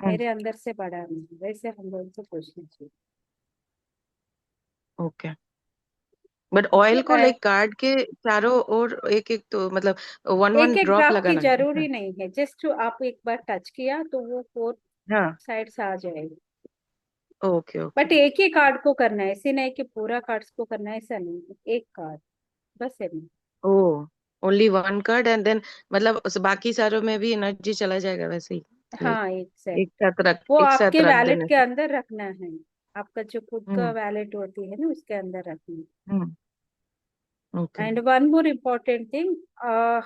[SPEAKER 1] मेरे अंदर से बढ़ाना है, वैसे हम लोगों को पूछना चाहिए।
[SPEAKER 4] ओके बट ऑयल को लाइक कार्ड के चारों ओर एक एक तो मतलब वन
[SPEAKER 1] एक एक
[SPEAKER 4] ड्रॉप
[SPEAKER 1] ड्रॉप की
[SPEAKER 4] लगाना है।
[SPEAKER 1] जरूरी नहीं है, जस्ट आप एक बार टच किया तो वो 4
[SPEAKER 4] हाँ
[SPEAKER 1] साइड आ जाएगी।
[SPEAKER 4] ओके ओके
[SPEAKER 1] बट एक ही कार्ड को करना है, ऐसे नहीं कि पूरा कार्ड्स को करना है, ऐसा नहीं है, एक कार्ड बस है।
[SPEAKER 4] Oh only one card and then मतलब बाकी सारों में भी एनर्जी चला जाएगा वैसे ही,
[SPEAKER 1] हाँ,
[SPEAKER 4] एक साथ रख
[SPEAKER 1] वो
[SPEAKER 4] एक साथ
[SPEAKER 1] आपके
[SPEAKER 4] रख
[SPEAKER 1] वैलेट
[SPEAKER 4] देने
[SPEAKER 1] के
[SPEAKER 4] से।
[SPEAKER 1] अंदर रखना है। आपका जो खुद का
[SPEAKER 4] हम्म
[SPEAKER 1] वैलेट होती है ना उसके अंदर रखनी।
[SPEAKER 4] Okay
[SPEAKER 1] and one more important thing,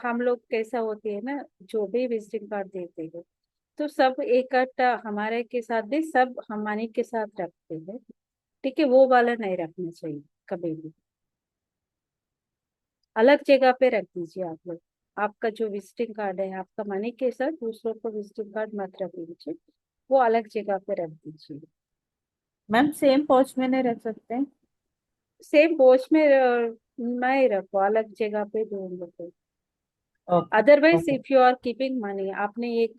[SPEAKER 1] हम लोग कैसा होती है ना, जो भी विजिटिंग कार्ड देते हैं तो सब इकट्ठा हमारे के साथ भी सब हमारे के साथ रखते हैं, ठीक है, वो वाला नहीं रखना चाहिए कभी भी, अलग जगह पे रख दीजिए आप लोग। आपका जो विजिटिंग कार्ड है आपका मनी के साथ दूसरों को विजिटिंग कार्ड मत रख दीजिए, वो अलग जगह पे रख दीजिए।
[SPEAKER 6] मैम सेम पाउच में नहीं रख सकते?
[SPEAKER 1] सेम बोझ में नहीं रखो, अलग जगह पे ढूंढ लो।
[SPEAKER 6] Okay
[SPEAKER 1] otherwise
[SPEAKER 6] okay.
[SPEAKER 1] If you are keeping money, आपने एक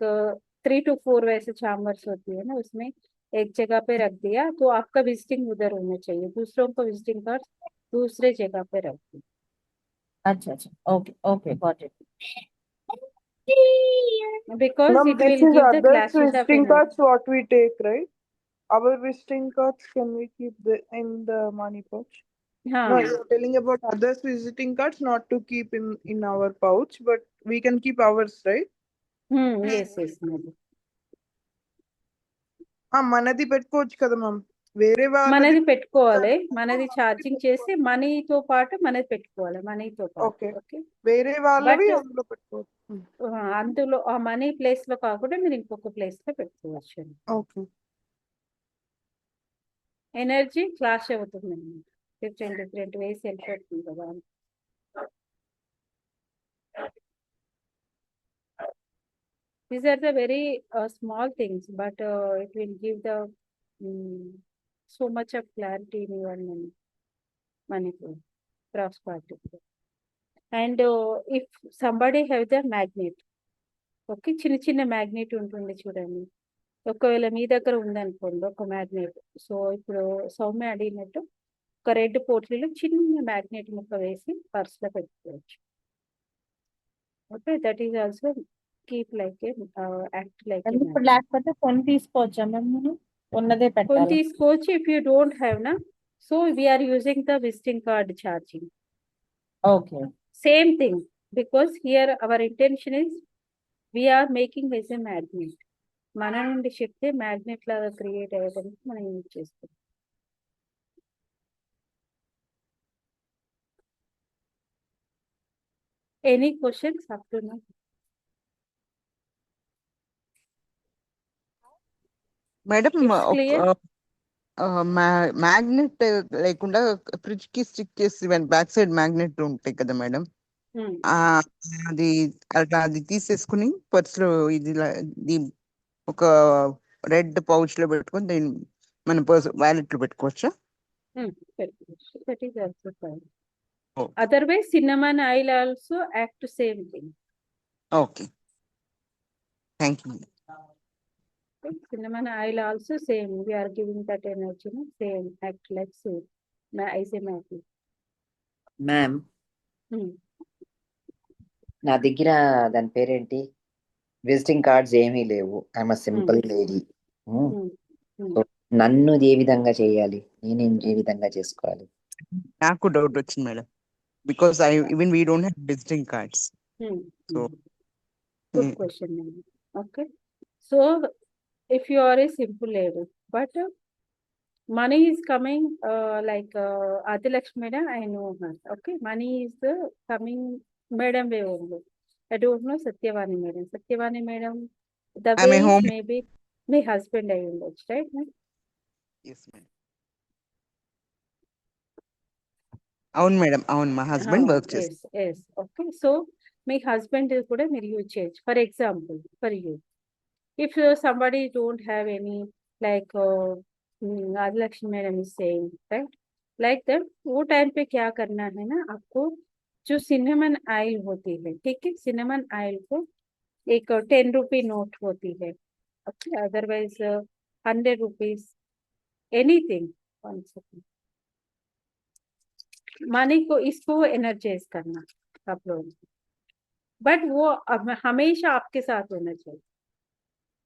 [SPEAKER 1] 3 to 4 वैसे चैम्बर्स होती है ना, उसमें एक जगह पे रख दिया तो आपका विजिटिंग उधर होना चाहिए, दूसरों को विजिटिंग कार्ड दूसरे जगह पे रख दिया।
[SPEAKER 6] अच्छा अच्छा, okay okay, got it.
[SPEAKER 1] Because
[SPEAKER 5] Ma'am,
[SPEAKER 1] it
[SPEAKER 5] this
[SPEAKER 1] will
[SPEAKER 5] is
[SPEAKER 1] give the
[SPEAKER 5] others
[SPEAKER 1] clashes of
[SPEAKER 5] visiting
[SPEAKER 1] energy.
[SPEAKER 5] cards what we take, right? Our visiting cards can we keep in the money pouch? No,
[SPEAKER 1] हाँ
[SPEAKER 5] you're telling about others visiting cards not to keep in our pouch, but we can keep ours, right?
[SPEAKER 1] Yes yes ma'am,
[SPEAKER 5] మనది పెట్టుకోవచ్చు కదా ma'am, వేరే వాళ్ళది.
[SPEAKER 1] మనది పెట్టుకోవాలి, మనది charging చేసి మనీతో పాటు మనది పెట్టుకోవాలి, మనీతో పాటు
[SPEAKER 5] ఓకే,
[SPEAKER 1] ఓకే.
[SPEAKER 5] వేరే వాళ్ళవి
[SPEAKER 1] బట్
[SPEAKER 5] అందులో పెట్టుకోవచ్చు.
[SPEAKER 1] అందులో ఆ మనీ ప్లేస్ లో కాకుండా మీరు ఇంకొక ప్లేస్ లో పెట్టుకోవచ్చు.
[SPEAKER 5] ఓకే.
[SPEAKER 1] ఎనర్జీ క్లాష్ అవుతుంది, డిఫరెంట్ డిఫరెంట్ వేస్ వెళ్ళిపోతుంది కదా. These are the very small things, but it will give the so much of clarity in your money flow, prosperity. And if somebody have the magnet, okay, చిన్న చిన్న magnet ఉంటుంది చూడండి, ఒకవేళ మీ దగ్గర ఉందనుకోండి ఒక మ్యాగ్నెట్, సో ఇప్పుడు సౌమ్య అడిగినట్టు ఒక రెడ్ పోట్లీలో చిన్న మ్యాగ్నెట్ ముక్క వేసి పర్స్లో పెట్టుకోవచ్చు. Okay, that is also keep like A act like ఏ
[SPEAKER 6] ఇప్పుడు లేకపోతే కొన్ని తీసుకోవచ్చా మ్యామ్? మనం ఉన్నదే
[SPEAKER 1] కొన్ని
[SPEAKER 6] పెట్టాలి.
[SPEAKER 1] తీసుకోవచ్చు ఇఫ్ యూ డోంట్ హ్యావ్ నా, so we are using the visiting card charging,
[SPEAKER 6] okay
[SPEAKER 1] same thing, because here our intention is we are making as a magnet, మన నుండి శక్తి మ్యాగ్నెట్ లాగా క్రియేట్ అయ్యేదానికి మనం యూజ్ చేస్తాం. Any questions up to now?
[SPEAKER 2] Madam
[SPEAKER 1] It's clear?
[SPEAKER 2] Magnet లేకుండా fridge కి stick చేసి back side magnet ఉంటాయి కదా మేడం, అది అట్లా అది తీసేసుకుని పర్స్ లో ఇది ఒక రెడ్ పౌచ్ లో పెట్టుకొని దీన్ని మన పర్స్ వ్యాలెట్ లో పెట్టుకోవచ్చా?
[SPEAKER 1] పెట్టుకోవచ్చు, that is also fine.
[SPEAKER 2] Oh.
[SPEAKER 1] Otherwise cinnamon oil also act same thing.
[SPEAKER 2] Okay, thank you.
[SPEAKER 1] Cinnamon oil also same. We are giving that energy, no? Same, act like same. I say magic.
[SPEAKER 8] Ma'am, నా దగ్గర దాని పేరేంటి, visiting cards ఏమీ లేవు. I'm simple lady. నన్ను ఏ విధంగా చేయాలి, నేను ఏ విధంగా చేసుకోవాలి?
[SPEAKER 2] నాకు డౌట్ వచ్చింది madam, because even we don't have visiting cards. So
[SPEAKER 1] Good question, ma'am. Okay. So if you are a simple lady, but money is coming like Adilakshmi madam, I know her. Okay, money is coming madam way only. I don't know Satyavani madam. Satyavani madam, the
[SPEAKER 2] I'm
[SPEAKER 1] way
[SPEAKER 2] a
[SPEAKER 1] is
[SPEAKER 2] home.
[SPEAKER 1] maybe my husband I will watch, right? Ma'am?
[SPEAKER 2] Yes, madam. అవును madam, అవును, మా husband work చేస్తారు.
[SPEAKER 1] Yes. Okay. So my husband is కూడా మీరు use చేయొచ్చు. For example, for you, if somebody don't have any like Adilakshmi madam is saying, right? Like that, वो time पे क्या करना है ना आपको, जो सिनेमन ऑयल होती है, ठीक है, सिनेमन ऑयल को एक 10 रुपी नोट होती है, okay, otherwise 100 rupees, anything, money को इसको एनर्जाइज करना आप लोग, बट वो हमेशा आपके साथ होना चाहिए,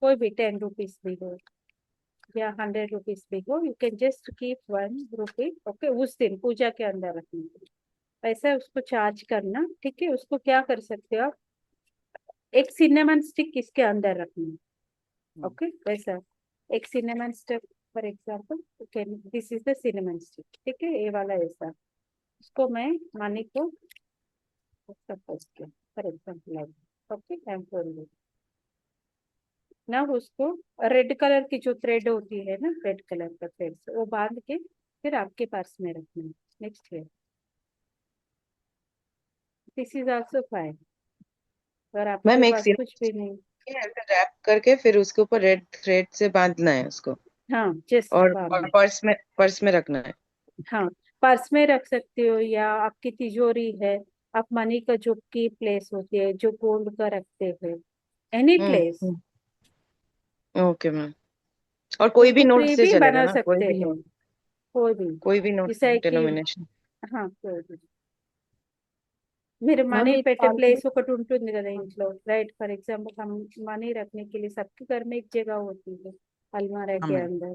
[SPEAKER 1] कोई भी 10 रुपीज भी हो या 100 रुपीज भी हो, you can just keep 1 rupee, okay, उस दिन पूजा के अंदर रखने के लिए वैसा उसको चार्ज करना, ठीक है। उसको क्या कर सकते हो आप, एक सिनेमन स्टिक इसके अंदर रखना, ओके, वैसा एक cinnamon stick for example this is the cinnamon stick, ठीक है, ये वाला ऐसा, इसको मैं मनी को सपोज किया for example like, okay, I am folding ना, उसको रेड कलर की जो थ्रेड होती है ना, रेड कलर का थ्रेड से वो बांध के फिर आपके पर्स में रखना है। नेक्स्ट है, दिस इज आल्सो फाइन, अगर आपके
[SPEAKER 4] मैम एक
[SPEAKER 1] पास कुछ भी नहीं,
[SPEAKER 4] ऐसे रैप करके फिर उसके ऊपर रेड थ्रेड से बांधना है उसको,
[SPEAKER 1] हाँ जस्ट
[SPEAKER 4] और
[SPEAKER 1] बांधना,
[SPEAKER 4] पर्स में रखना है।
[SPEAKER 1] हाँ पर्स में रख सकते हो, या आपकी तिजोरी है, आप मनी का जो की प्लेस होती है जो गोल्ड का रखते हैं, एनी प्लेस,
[SPEAKER 4] ओके मैम। और कोई भी नोट
[SPEAKER 1] कोई
[SPEAKER 4] से
[SPEAKER 1] भी
[SPEAKER 4] चलेगा
[SPEAKER 1] बना
[SPEAKER 4] ना, कोई
[SPEAKER 1] सकते
[SPEAKER 4] भी
[SPEAKER 1] हैं,
[SPEAKER 4] नोट,
[SPEAKER 1] कोई भी
[SPEAKER 4] नोट
[SPEAKER 1] जैसा है कि,
[SPEAKER 4] डिनोमिनेशन।
[SPEAKER 1] हाँ कोई भी, మీరు
[SPEAKER 6] మ్యామ్
[SPEAKER 1] మనీ
[SPEAKER 6] ఇది
[SPEAKER 1] పెట్టే
[SPEAKER 6] ఆల్రెడీ
[SPEAKER 1] ప్లేస్ ఒకటి ఉంటుంది కదా ఇంట్లో, రైట్, फॉर एग्जांपल हम मनी रखने के लिए सबके घर में एक जगह होती है, अलमारा
[SPEAKER 2] हाँ
[SPEAKER 1] के
[SPEAKER 2] मैम।
[SPEAKER 1] अंदर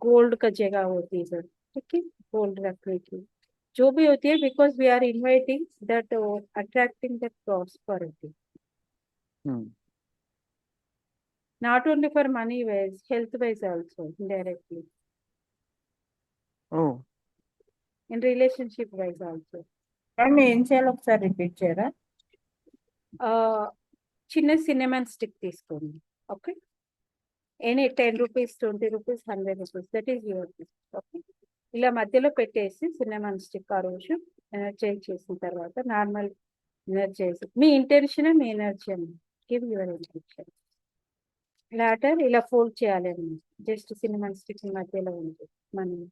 [SPEAKER 1] गोल्ड का जगह होती है, ठीक है, गोल्ड रखने की जो भी होती है, because we are inviting that, attracting that prosperity,
[SPEAKER 2] hmm.
[SPEAKER 1] not only for money wise, health wise also indirectly,
[SPEAKER 2] oh
[SPEAKER 1] in relationship wise also.
[SPEAKER 6] Ma'am ఏం చేయాలో ఒకసారి రిపీట్ చేయరా?
[SPEAKER 1] చిన్న సినిమన్ స్టిక్ తీసుకోండి, okay, any 10 rupees, 20 rupees, 100 rupees, that is your, okay, ఇలా మధ్యలో పెట్టేసి cinnamon stick ఆ రోజు ఎనర్జైజ్ చేసిన తర్వాత, నార్మల్ ఎనర్జైజ్, మీ ఇంటెన్షన్ మీ ఎనర్జీ అని, గివ్ యువర్ ఇంటెన్షన్, లాటర్ ఇలా ఫోల్డ్ చేయాలండి, జస్ట్ సినిమన్ స్టిక్ మధ్యలో ఉంది మనం,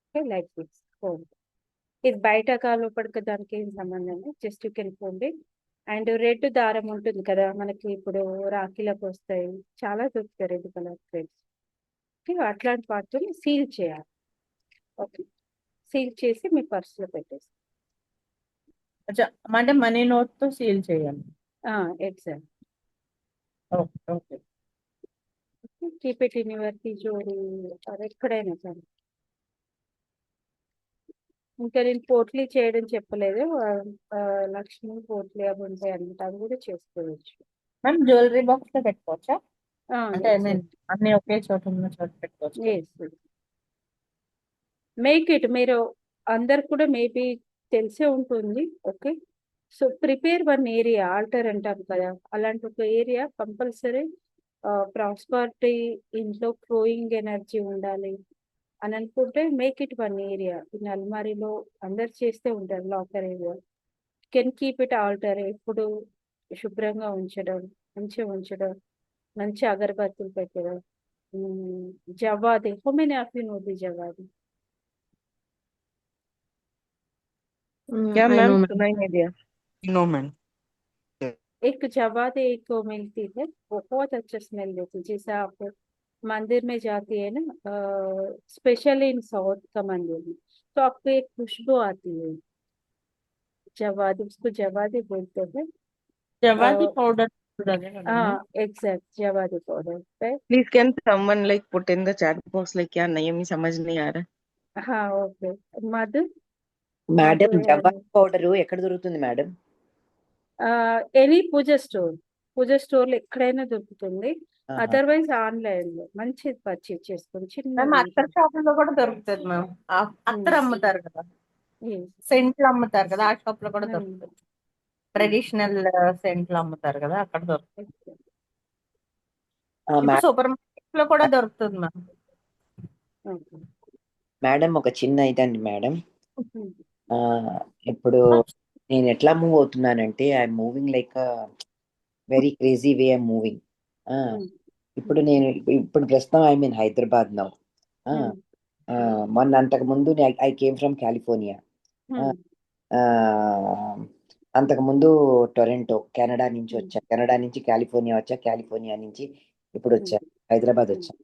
[SPEAKER 1] ఓకే, లైక్ దిస్ ఫోల్డ్, ఇది బయట కాలు పడక దానికి ఏం సంబంధం లేదు, just you can fold it. And red దారం ఉంటుంది కదా మనకి, ఇప్పుడు రాఖీలకు వస్తాయి చాలా దొరుకుతాయి రెడ్ కలర్ థ్రెడ్స్, ఓకే, అట్లాంటి వాటిని సీల్ చేయాలి, ఓకే, సీల్ చేసి మీ పర్సులో పెట్టేసి,
[SPEAKER 6] అచ్చా, అంటే మనీ నోట్ తో సీల్ చేయాలి.
[SPEAKER 1] Exact,
[SPEAKER 6] okay okay.
[SPEAKER 1] Keep it in your తిజోరీ, ఎక్కడైనా సరే. ఇంకా నేను పోట్లీ చేయడం చెప్పలేదు, లక్ష్మి పోట్లీ అవి ఉంటాయి అన్నమాట, అవి కూడా చేసుకోవచ్చు.
[SPEAKER 6] మ్యామ్ జ్యువెలరీ బాక్స్ లో పెట్టుకోవచ్చా? అంటే ఐ మీన్
[SPEAKER 1] ఎగ్జాక్ట్,
[SPEAKER 6] అన్ని ఒకే చోట ఉన్న చోట పెట్టుకోవచ్చు.
[SPEAKER 1] ఎస్, మేక్ ఇట్, మీరు అందరు కూడా మేబీ తెలిసే ఉంటుంది, okay, so prepare one area, altar అంటాం కదా, అలాంటి ఒక ఏరియా కంపల్సరీ, ప్రాస్పరిటీ, ఇంట్లో ఫ్లోయింగ్ ఎనర్జీ ఉండాలి అని అనుకుంటే make it one area, in అల్మారీలో అందరు చేస్తే ఉంటారు, locker area, can keep it altar, ఎప్పుడు శుభ్రంగా ఉంచడం, మంచిగా ఉంచడం, మంచి అగరబత్తులు పెట్టడం, జవాది, how many of you know the జవాది?
[SPEAKER 4] क्या
[SPEAKER 7] आई
[SPEAKER 4] मैम,
[SPEAKER 7] नो
[SPEAKER 4] सुना ही नहीं दिया।
[SPEAKER 2] No ma'am.
[SPEAKER 1] एक जवादे एक मिलती है, बहुत अच्छा स्मेल देती है, जैसे आप मंदिर में जाती है ना, स्पेशली इन साउथ का मंदिर में, तो आपको एक खुशबू आती है, जवादी, उसको जवादी बोलते हैं,
[SPEAKER 6] జవాది పౌడర్ అదే కదా
[SPEAKER 1] हाँ
[SPEAKER 6] ma'am?
[SPEAKER 1] Exact, Javadi powder, right,
[SPEAKER 4] please can someone like put in the chat box, like क्या नहीं, हमें समझ नहीं आ रहा।
[SPEAKER 1] हाँ ओके, मधु,
[SPEAKER 8] మేడం
[SPEAKER 1] मधु
[SPEAKER 8] జవాబ్ పౌడర్ ఎక్కడ దొరుకుతుంది మేడం?
[SPEAKER 1] ఎనీ పూజ స్టోర్లో ఎక్కడైనా దొరుకుతుంది,
[SPEAKER 8] ఆహా.
[SPEAKER 1] అదర్వైజ్ ఆన్లైన్ లో మంచిది పర్చేజ్ చేసుకొని
[SPEAKER 6] మ్యామ్
[SPEAKER 1] చిన్నది
[SPEAKER 6] అత్తర్ షాపుల్లో కూడా దొరుకుతుంది మ్యామ్. అత్తర్ అమ్ముతారు కదా,
[SPEAKER 1] ఉంటుంది.
[SPEAKER 6] సెంట్లు అమ్ముతారు కదా, ఆ షాప్ లో కూడా దొరుకుతుంది. ట్రెడిషనల్ సెంట్లు అమ్ముతారు కదా, అక్కడ దొరుకుతుంది. ఇప్పుడు సూపర్ మార్కెట్ లో కూడా దొరుకుతుంది మ్యామ్.
[SPEAKER 8] మేడం ఒక చిన్న ఇదండి మేడం, ఇప్పుడు నేను ఎట్లా మూవ్ అవుతున్నానంటే I'm moving like very crazy way I'm moving. ఇప్పుడు నేను ఇప్పుడు ప్రస్తుతం ఐ మీన్ హైదరాబాద్ నౌ. మొన్న అంతకు ముందు ఐ కేమ్ ఫ్రమ్ కాలిఫోర్నియా, అంతకు ముందు టొరంటో కెనడా నుంచి వచ్చా, కెనడా నుంచి కాలిఫోర్నియా వచ్చా, కాలిఫోర్నియా నుంచి ఇప్పుడు వచ్చా హైదరాబాద్ వచ్చా.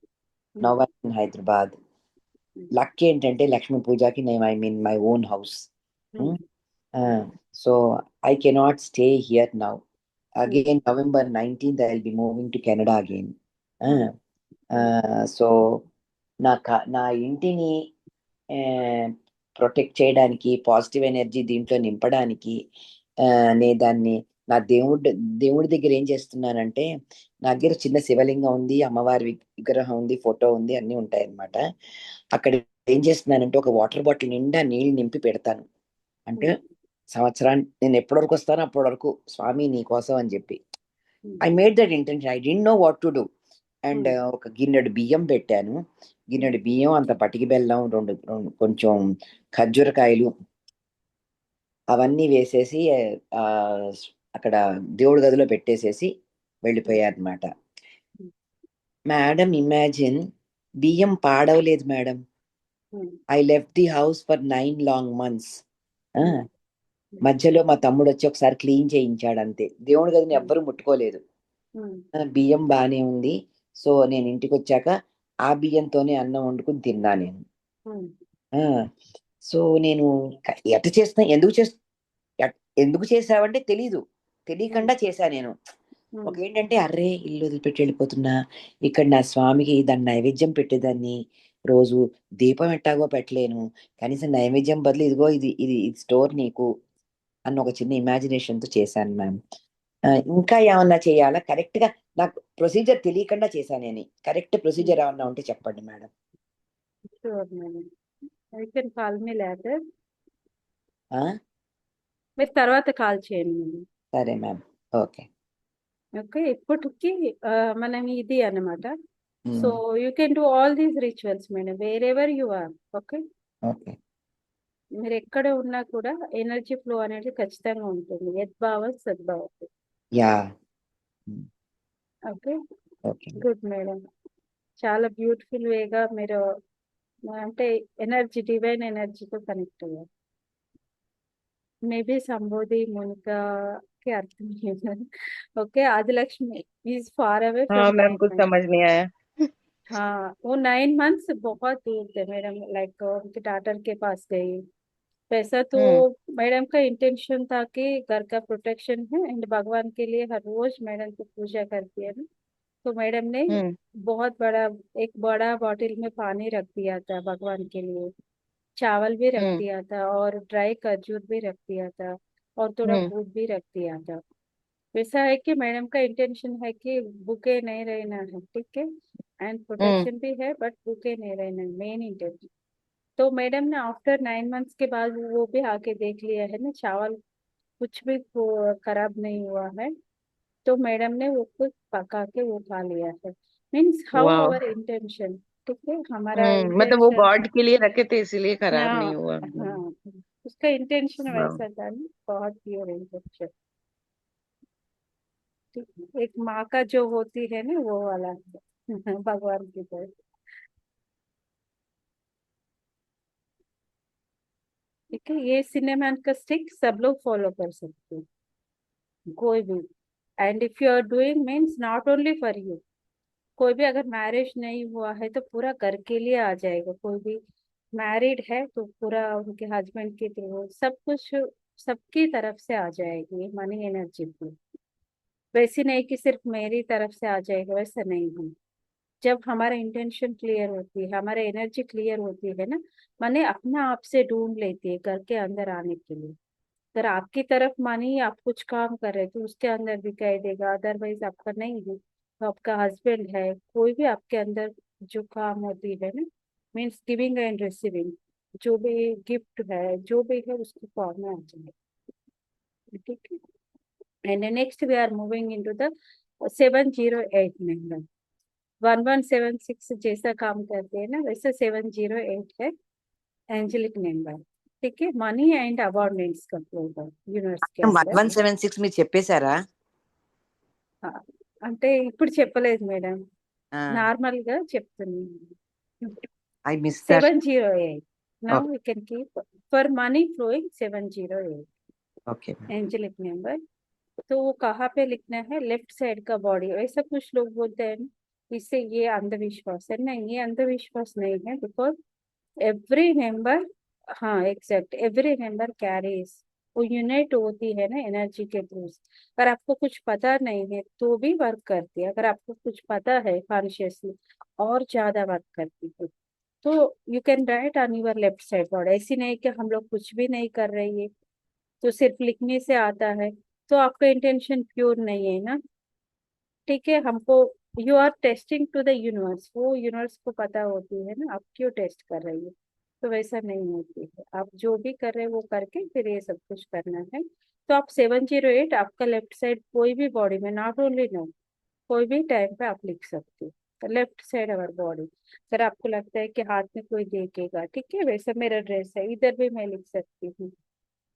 [SPEAKER 8] Now I in Hyderabad. Luck ఏంటంటే లక్ష్మీ పూజకి నేను I mean my own house, so I cannot stay here now. Again November 19th I will be moving to Canada again. So నా ఇంటిని ప్రొటెక్ట్ చేయడానికి, పాజిటివ్ ఎనర్జీ దీంట్లో నింపడానికి, నేను దాన్ని నా దేవుడి దగ్గర ఏం చేస్తున్నానంటే, నా దగ్గర చిన్న శివలింగం ఉంది, అమ్మవారి విగ్రహం ఉంది, ఫోటో ఉంది, అన్ని ఉంటాయి అన్నమాట. అక్కడ ఏం చేస్తున్నానంటే ఒక వాటర్ బాటిల్ నిండా నీళ్ళు నింపి పెడతాను. అంటే సంవత్సరానికి నేను ఎప్పటి వరకు వస్తానో అప్పటి వరకు స్వామి నీ కోసం అని చెప్పి I made that intention. I didn't know what to do. And ఒక గిన్నెడు బియ్యం పెట్టాను. గిన్నెడు బియ్యం, అంత పటికి బెల్లం, రెండు కొంచెం ఖర్జూరకాయలు అవన్నీ వేసేసి ఆ అక్కడ దేవుడి గదిలో పెట్టేసేసి వెళ్ళిపోయారనమాట. మేడం ఇమాజిన్, బియ్యం పాడవలేదు మేడం. I left the house for 9 long months. మధ్యలో మా తమ్ముడు వచ్చి ఒకసారి క్లీన్ చేయించాడు అంతే. దేవుడి గదిని ఎవ్వరు ముట్టుకోలేదు. బియ్యం బానే ఉంది. సో నేను ఇంటికి వచ్చాక ఆ బియ్యంతోనే అన్నం వండుకుని తిన్నా నేను. సో నేను ఎట్ట చేస్తున్నా, ఎందుకు చేసావంటే తెలీదు, తెలియకుండా చేశా నేను. ఏంటంటే అర్రే ఇల్లు వదిలిపెట్టి వెళ్ళిపోతున్నా, ఇక్కడ నా స్వామికి దాన్ని నైవేద్యం పెట్టేదాన్ని, రోజు దీపం ఎట్టాగో పెట్టలేను, కనీసం నైవేద్యం బదులు ఇదిగో ఇది ఇది స్టోర్ నీకు అన్న ఒక చిన్న ఇమాజినేషన్ తో చేశాను మ్యామ్. ఇంకా ఏమన్నా చేయాలా? కరెక్ట్ గా నాకు ప్రొసీజర్ తెలియకుండా చేశాను నేను. కరెక్ట్ ప్రొసీజర్ ఏమన్నా ఉంటే చెప్పండి మేడం.
[SPEAKER 1] మీరు తర్వాత కాల్ చేయండి.
[SPEAKER 8] సరే మ్యామ్. Okay
[SPEAKER 1] okay. ఇప్పటికి మనం ఇది అన్నమాట. So you can do all these rituals madam wherever you are. Okay,
[SPEAKER 8] okay.
[SPEAKER 1] మీరు ఎక్కడ ఉన్నా కూడా ఎనర్జీ ఫ్లో అనేది ఖచ్చితంగా ఉంటుంది. యద్భావం సద్భావం.
[SPEAKER 8] Yeah.
[SPEAKER 1] Okay,
[SPEAKER 8] okay.
[SPEAKER 1] Good madam. చాలా బ్యూటిఫుల్ వేగా మీరు అంటే ఎనర్జీ, డివైన్ ఎనర్జీతో కనెక్ట్ అయ్యారు. మేబీ సంబోధి మునికాకి అర్థం లేదు. Okay, Adilakshmi is far away
[SPEAKER 4] हाँ
[SPEAKER 1] फ्रॉम
[SPEAKER 4] मैम, कुछ
[SPEAKER 1] 9
[SPEAKER 4] समझ नहीं आया।
[SPEAKER 1] हाँ, वो 9 months बहुत दूर थे मैडम, लाइक उनके डॉटर के पास गई। वैसा तो मैडम का इंटेंशन था कि घर का प्रोटेक्शन है एंड भगवान के लिए हर रोज मैडम को पूजा करती है ना, तो मैडम ने बहुत बड़ा एक बड़ा बॉटल में पानी रख दिया था भगवान के लिए, चावल भी रख दिया था और ड्राई खजूर भी रख दिया था और थोड़ा दूध भी रख दिया था। वैसा है कि मैडम का इंटेंशन है कि भूखे नहीं रहना है, ठीक है, एंड प्रोटेक्शन भी है बट भूखे नहीं रहना है, मेन इंटेंशन। तो मैडम ने आफ्टर 9 months के बाद वो भी आके देख लिया है ना, चावल कुछ भी खराब नहीं हुआ है, तो मैडम ने वो कुछ पका के वो खा लिया है। मीन्स हाउ
[SPEAKER 4] वाह।
[SPEAKER 1] आवर इंटेंशन, ठीक है, हमारा
[SPEAKER 4] मतलब वो
[SPEAKER 1] intention-
[SPEAKER 4] गॉड के लिए रखे थे इसीलिए खराब
[SPEAKER 1] हाँ,
[SPEAKER 4] नहीं हुआ।
[SPEAKER 1] हाँ, उसका इंटेंशन
[SPEAKER 4] वाह।
[SPEAKER 1] वैसा था ना, बहुत प्योर इंटेंशन। एक माँ का जो होती है ना वो वाला भगवान की तरह। ठीक है, ये सिनेमैन का स्टिक सब लोग फॉलो कर सकते हैं, कोई भी। And if you are doing means not only for you, कोई भी अगर मैरिज नहीं हुआ है तो पूरा घर के लिए आ जाएगा, कोई भी मैरिड है तो पूरा उनके हस्बैंड के थ्रू सब कुछ सबकी तरफ से आ जाएगी मनी एनर्जी की। वैसी नहीं कि सिर्फ मेरी तरफ से आ जाएगा, वैसा नहीं है। जब हमारा इंटेंशन क्लियर होती है, हमारा एनर्जी क्लियर होती है ना, माने अपना आप से ढूंढ लेती है घर के अंदर आने के लिए। अगर आपकी तरफ मानी आप कुछ काम कर रहे तो उसके अंदर दिखाई देगा, अदरवाइज आपका नहीं है तो आपका हस्बैंड है, कोई भी आपके अंदर जो काम होती है ना, मीन्स गिविंग एंड रिसीविंग, जो भी गिफ्ट है जो भी है उसकी फॉर्म में आ जाए। ठीक है, and next we are moving into the 708 number. 1176 जैसा काम करते हैं ना वैसे 708 है एंजेलिक नंबर। ठीक है, मनी एंड अबांडेंस का फ्लो యూనివర్స్ కి
[SPEAKER 8] 1176 మీరు చెప్పేశారా?
[SPEAKER 1] అంటే ఇప్పుడు చెప్పలేదు మేడం, నార్మల్ గా చెప్తున్నాను.
[SPEAKER 8] I miss
[SPEAKER 1] 708 now we can keep for money flowing 708
[SPEAKER 8] okay
[SPEAKER 1] angelic number. तो वो कहाँ पे लिखना है? लेफ्ट साइड का बॉडी। वैसा कुछ लोग बोलते हैं इससे ये अंधविश्वास है, नहीं ये अंधविश्वास नहीं है, बिकॉज एवरी मेंबर, हाँ एग्जैक्ट, एवरी मेंबर कैरीज, वो यूनाइट होती है ना एनर्जी के थ्रू। अगर आपको कुछ पता नहीं है तो भी वर्क करती है, अगर आपको कुछ पता है कॉन्शियसली और ज्यादा वर्क करती है। तो you can write on your left side body. ऐसी नहीं कि हम लोग कुछ भी नहीं कर रहे हैं तो सिर्फ लिखने से आता है, तो आपका इंटेंशन प्योर नहीं है ना, ठीक है। हमको you are testing to the universe, वो यूनिवर्स को पता होती है ना आप क्यों टेस्ट कर रही है। तो वैसा नहीं होती है, आप जो भी कर रहे हैं वो करके फिर ये सब कुछ करना है। तो आप 708 आपका लेफ्ट साइड कोई भी बॉडी में, नॉट ओनली नो, कोई भी टाइम पे आप लिख सकते हो लेफ्ट साइड अवर बॉडी। अगर आपको लगता है कि हाथ में कोई देखेगा, ठीक है, वैसे मेरा ड्रेस है, इधर भी मैं लिख सकती हूँ।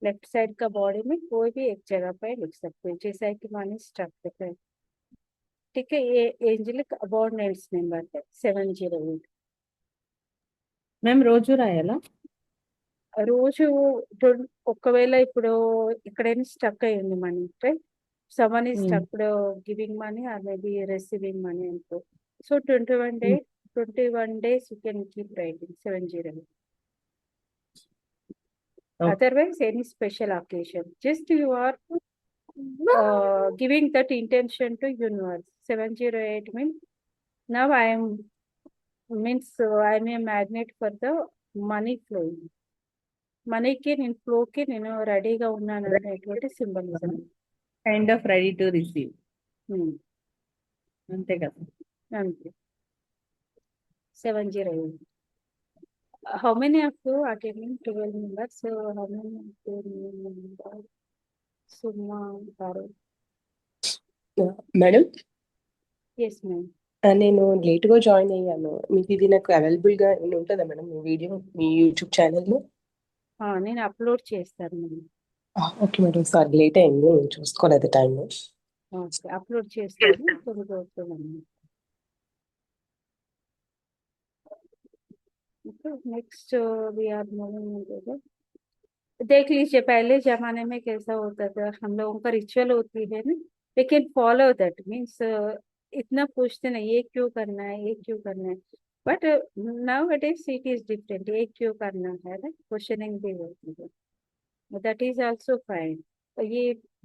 [SPEAKER 1] लेफ्ट साइड का बॉडी में कोई भी एक जगह पे लिख सकते हैं, जैसा है कि मानी स्ट्रक्चर है, ठीक है। ये एंजलिक अबॉर्डिनेट्स నెంబర్ 708।
[SPEAKER 6] మేము రోజు రాయాలా?
[SPEAKER 1] రోజు ఒకవేళ ఇప్పుడు ఎక్కడైనా స్టక్ అయ్యింది money, right, someone is stuck giving money or maybe receiving money అనుకో, so 21 days you can keep writing 708.
[SPEAKER 6] Okay.
[SPEAKER 1] Otherwise any special occasion, just you are giving that intention to universe. 708 means now I am I am a magnet for the money flowing. మనీకి నేను ఫ్లోకి నేను రెడీగా ఉన్నాను అనేటువంటి symbolism.
[SPEAKER 6] Kind of ready to receive, అంతే కదా.
[SPEAKER 1] అంతే. 708. How many of you attending? 12 members. So how many of you members? Suma, Bharu.
[SPEAKER 9] Madam,
[SPEAKER 1] Yes, ma'am.
[SPEAKER 9] నేను లేట్గా జాయిన్ అయ్యాను. మీకు ఇది నాకు అవైలబుల్గా ఉంటుందా మేడం మీ వీడియో మీ యూట్యూబ్ ఛానల్లో?
[SPEAKER 1] నేను అప్లోడ్ చేస్తాను madam.
[SPEAKER 9] Okay madam, sorry late అయింది, నేను చూసుకోలేదు టైం.
[SPEAKER 1] ఓకే, అప్లోడ్ చేస్తాను కొన్ని రోజులు. Next we are moving. देख लीजिए पहले जमाने में कैसा होता था, हम लोगों का रिचुअल होती है ना, we can follow that means इतना पूछते नहीं ये क्यों करना है, ये क्यों करना है, but now it is different, ये क्यों करना है ना, क्वेश्चनिंग भी होती है, दैट इज आल्सो फाइन। तो ये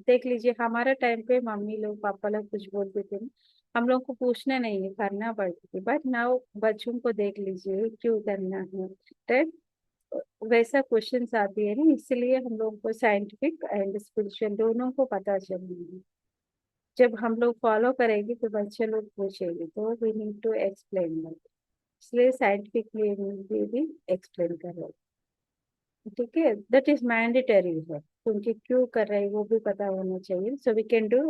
[SPEAKER 1] देख लीजिए हमारा टाइम पे मम्मी लोग पापा लोग कुछ बोलते थे ना, हम लोग को पूछना नहीं है, करना पड़ती थी, बट नाउ बच्चों को देख लीजिए ये क्यों करना है, राइट, वैसा क्वेश्चंस आती है ना, इसलिए हम लोग को साइंटिफिक एंड स्पिरिचुअल दोनों को पता चलेगी। जब हम लोग फॉलो करेंगे तो बच्चे लोग पूछेंगे, तो we need to explain that, इसलिए साइंटिफिकली भी एक्सप्लेन कर रहे हैं, ठीक है। दैट इज मैंडेटरी है, क्योंकि क्यों कर रहे हैं वो भी पता होना चाहिए, so we can do,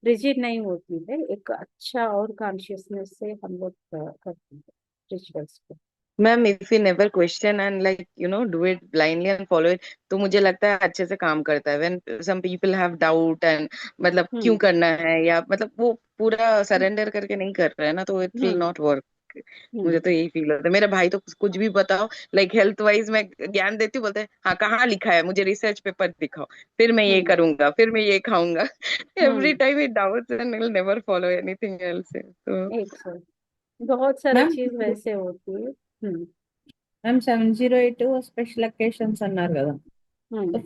[SPEAKER 1] rigid नहीं होती है, एक अच्छा और कॉन्शियसनेस से हम लोग करते हैं रिचुअल्स को।
[SPEAKER 4] Ma'am if you never question and like do it blindly and follow it, तो मुझे लगता है अच्छे से काम करता है। When some people have doubt and मतलब क्यों करना है, या मतलब वो पूरा सरेंडर करके नहीं कर रहे हैं ना, तो इट विल नॉट वर्क। मुझे तो यही फील होता है। मेरा भाई तो कुछ भी बताओ, लाइक हेल्थ वाइज मैं ज्ञान देती हूँ, बोलते हैं हाँ कहाँ लिखा है, मुझे रिसर्च पेपर दिखाओ, फिर मैं ये करूंगा, फिर मैं ये खाऊंगा। Every time he doubts and will never follow anything else. तो
[SPEAKER 1] बहुत सारा
[SPEAKER 6] మ్యామ్
[SPEAKER 1] चीज वैसे होती है।
[SPEAKER 6] మ్యామ్ 708 స్పెషల్ అకేషన్స్ అన్నారు కదా,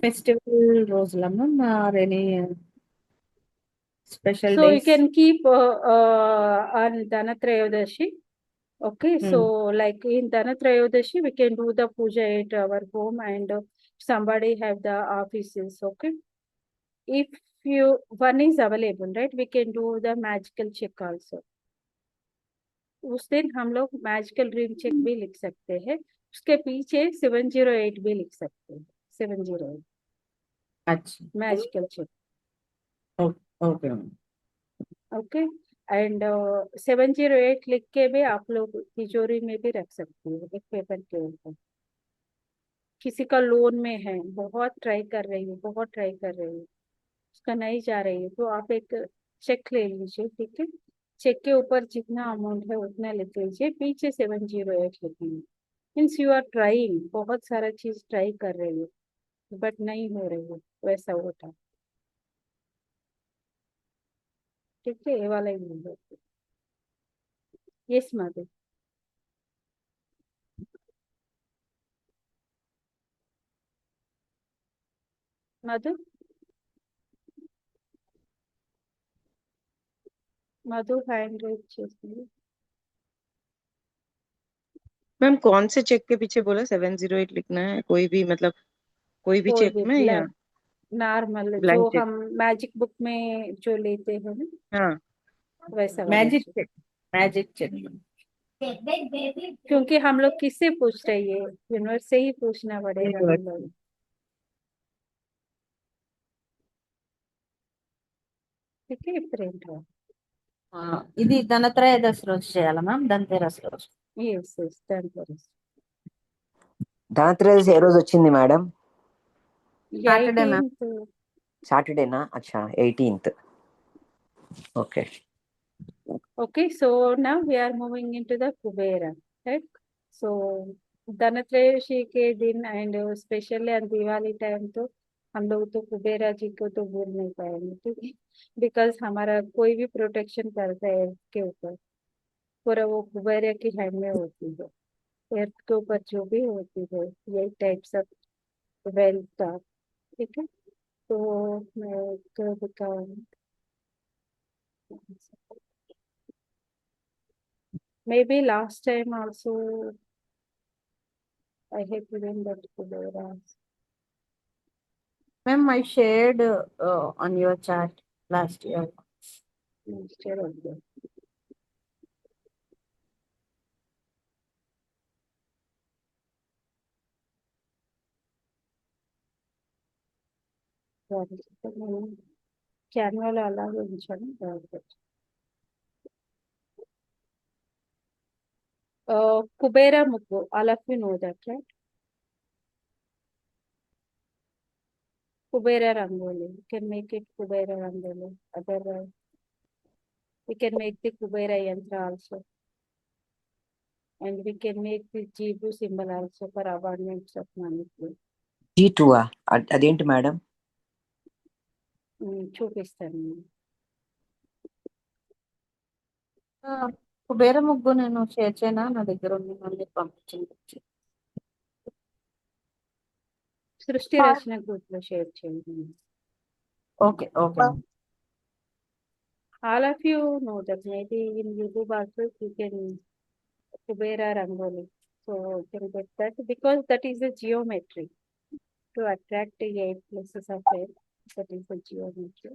[SPEAKER 6] ఫెస్టివల్ రోజులమ్మా are any special
[SPEAKER 1] So you
[SPEAKER 6] days?
[SPEAKER 1] can keep on Dhanatrayodashi. Okay, so like in Dhanatrayodashi, we can do the puja at our home, and somebody have the offices. Okay, if you one is available, right, we can do the magical check also. उस दिन हम लोग magical dream check भी लिख सकते हैं, उसके पीछे 708 भी लिख सकते हैं, 708
[SPEAKER 6] अच्छा,
[SPEAKER 1] magical check.
[SPEAKER 6] Okay ma'am.
[SPEAKER 1] Okay, and 708 लिख के भी आप लोग तिजोरी में भी रख सकते हो एक पेपर के ऊपर। किसी का लोन में है, बहुत ट्राई कर रही हूँ, बहुत ट्राई कर रही हूँ, उसका नहीं जा रही है, तो आप एक चेक ले लीजिए, ठीक है। चेक के ऊपर जितना अमाउंट है उतना लिख लीजिए, पीछे 708 लिखेंगे, मीन्स यू आर ट्राइंग, बहुत सारा चीज ट्राई कर रही हो बट नहीं हो रही है, वैसा होता, ठीक है। ये वाला ही यस मधु। मधु, मधु हैंड रेज చేసింది।
[SPEAKER 4] मैम कौन से चेक के पीछे बोला 708 लिखना है? कोई भी मतलब कोई भी
[SPEAKER 1] कोई
[SPEAKER 4] चेक
[SPEAKER 1] भी
[SPEAKER 4] में या?
[SPEAKER 1] नॉर्मल जो
[SPEAKER 4] ब्लैंकेट।
[SPEAKER 1] हम मैजिक बुक में जो लेते हैं ना,
[SPEAKER 4] हाँ
[SPEAKER 1] वैसा वाला
[SPEAKER 6] मैजिक
[SPEAKER 1] चाहिए।
[SPEAKER 6] Check, magic check.
[SPEAKER 1] क्योंकि हम लोग किससे पूछ रहे हैं, यूनिवर्स से ही पूछना पड़ेगा हम लोग। ठीक है, प्रिंट हो।
[SPEAKER 6] ఇది ధనత్రయోదశి రోజు చేయాలా మ్యామ్? ధనతెరస్ రోజు.
[SPEAKER 1] यस यस, डन करो।
[SPEAKER 8] ధనత్రయోదశి ఏ రోజు వచ్చింది మేడం?
[SPEAKER 6] Saturday ma'am.
[SPEAKER 1] 18th।
[SPEAKER 8] సాటర్డేనా? అచ్చా, 18th. Okay.
[SPEAKER 1] Okay, so now we are moving into the Kubera, right? So Dhantrayodashi के दिन and specially on Diwali time तो हम लोग तो कुबेरा जी को तो भूल नहीं पाएंगे, ठीक है? बिकॉज हमारा कोई भी प्रोटेक्शन करता है earth के ऊपर, पूरा वो कुबेरा की हैंड में होती है। earth के ऊपर जो भी होती है यही टाइप्स ऑफ वेल्थ का, ठीक है? तो मैं तो बताऊँ, maybe last time also I have given that Kubera.
[SPEAKER 6] Ma'am I shared on your chat last year.
[SPEAKER 1] Instead of that. క్యాన్వాలో అలాగే ఉంచాను. Kubera Mukku, all of you know that, right? Kubera Rangoli, you can make it Kubera Rangoli. Otherwise, we can make the Kubera Yantra also. And we can make the Jibu symbol also for abundance of money.
[SPEAKER 8] G2 అదేంటి madam?
[SPEAKER 1] చూపిస్తాను.
[SPEAKER 6] కుబేర ముగ్గు నేను share చేయనా? నా దగ్గర ఉంది, మళ్ళీ పంపించింది.
[SPEAKER 1] సృష్టి రచన గ్రూప్ లో షేర్ చేయండి.
[SPEAKER 6] Okay okay.
[SPEAKER 1] All of you know that maybe in YouTube also you can Kubera Rangoli. So you can get that because that is a geometry to attract the 8 places of faith. That is the geometry.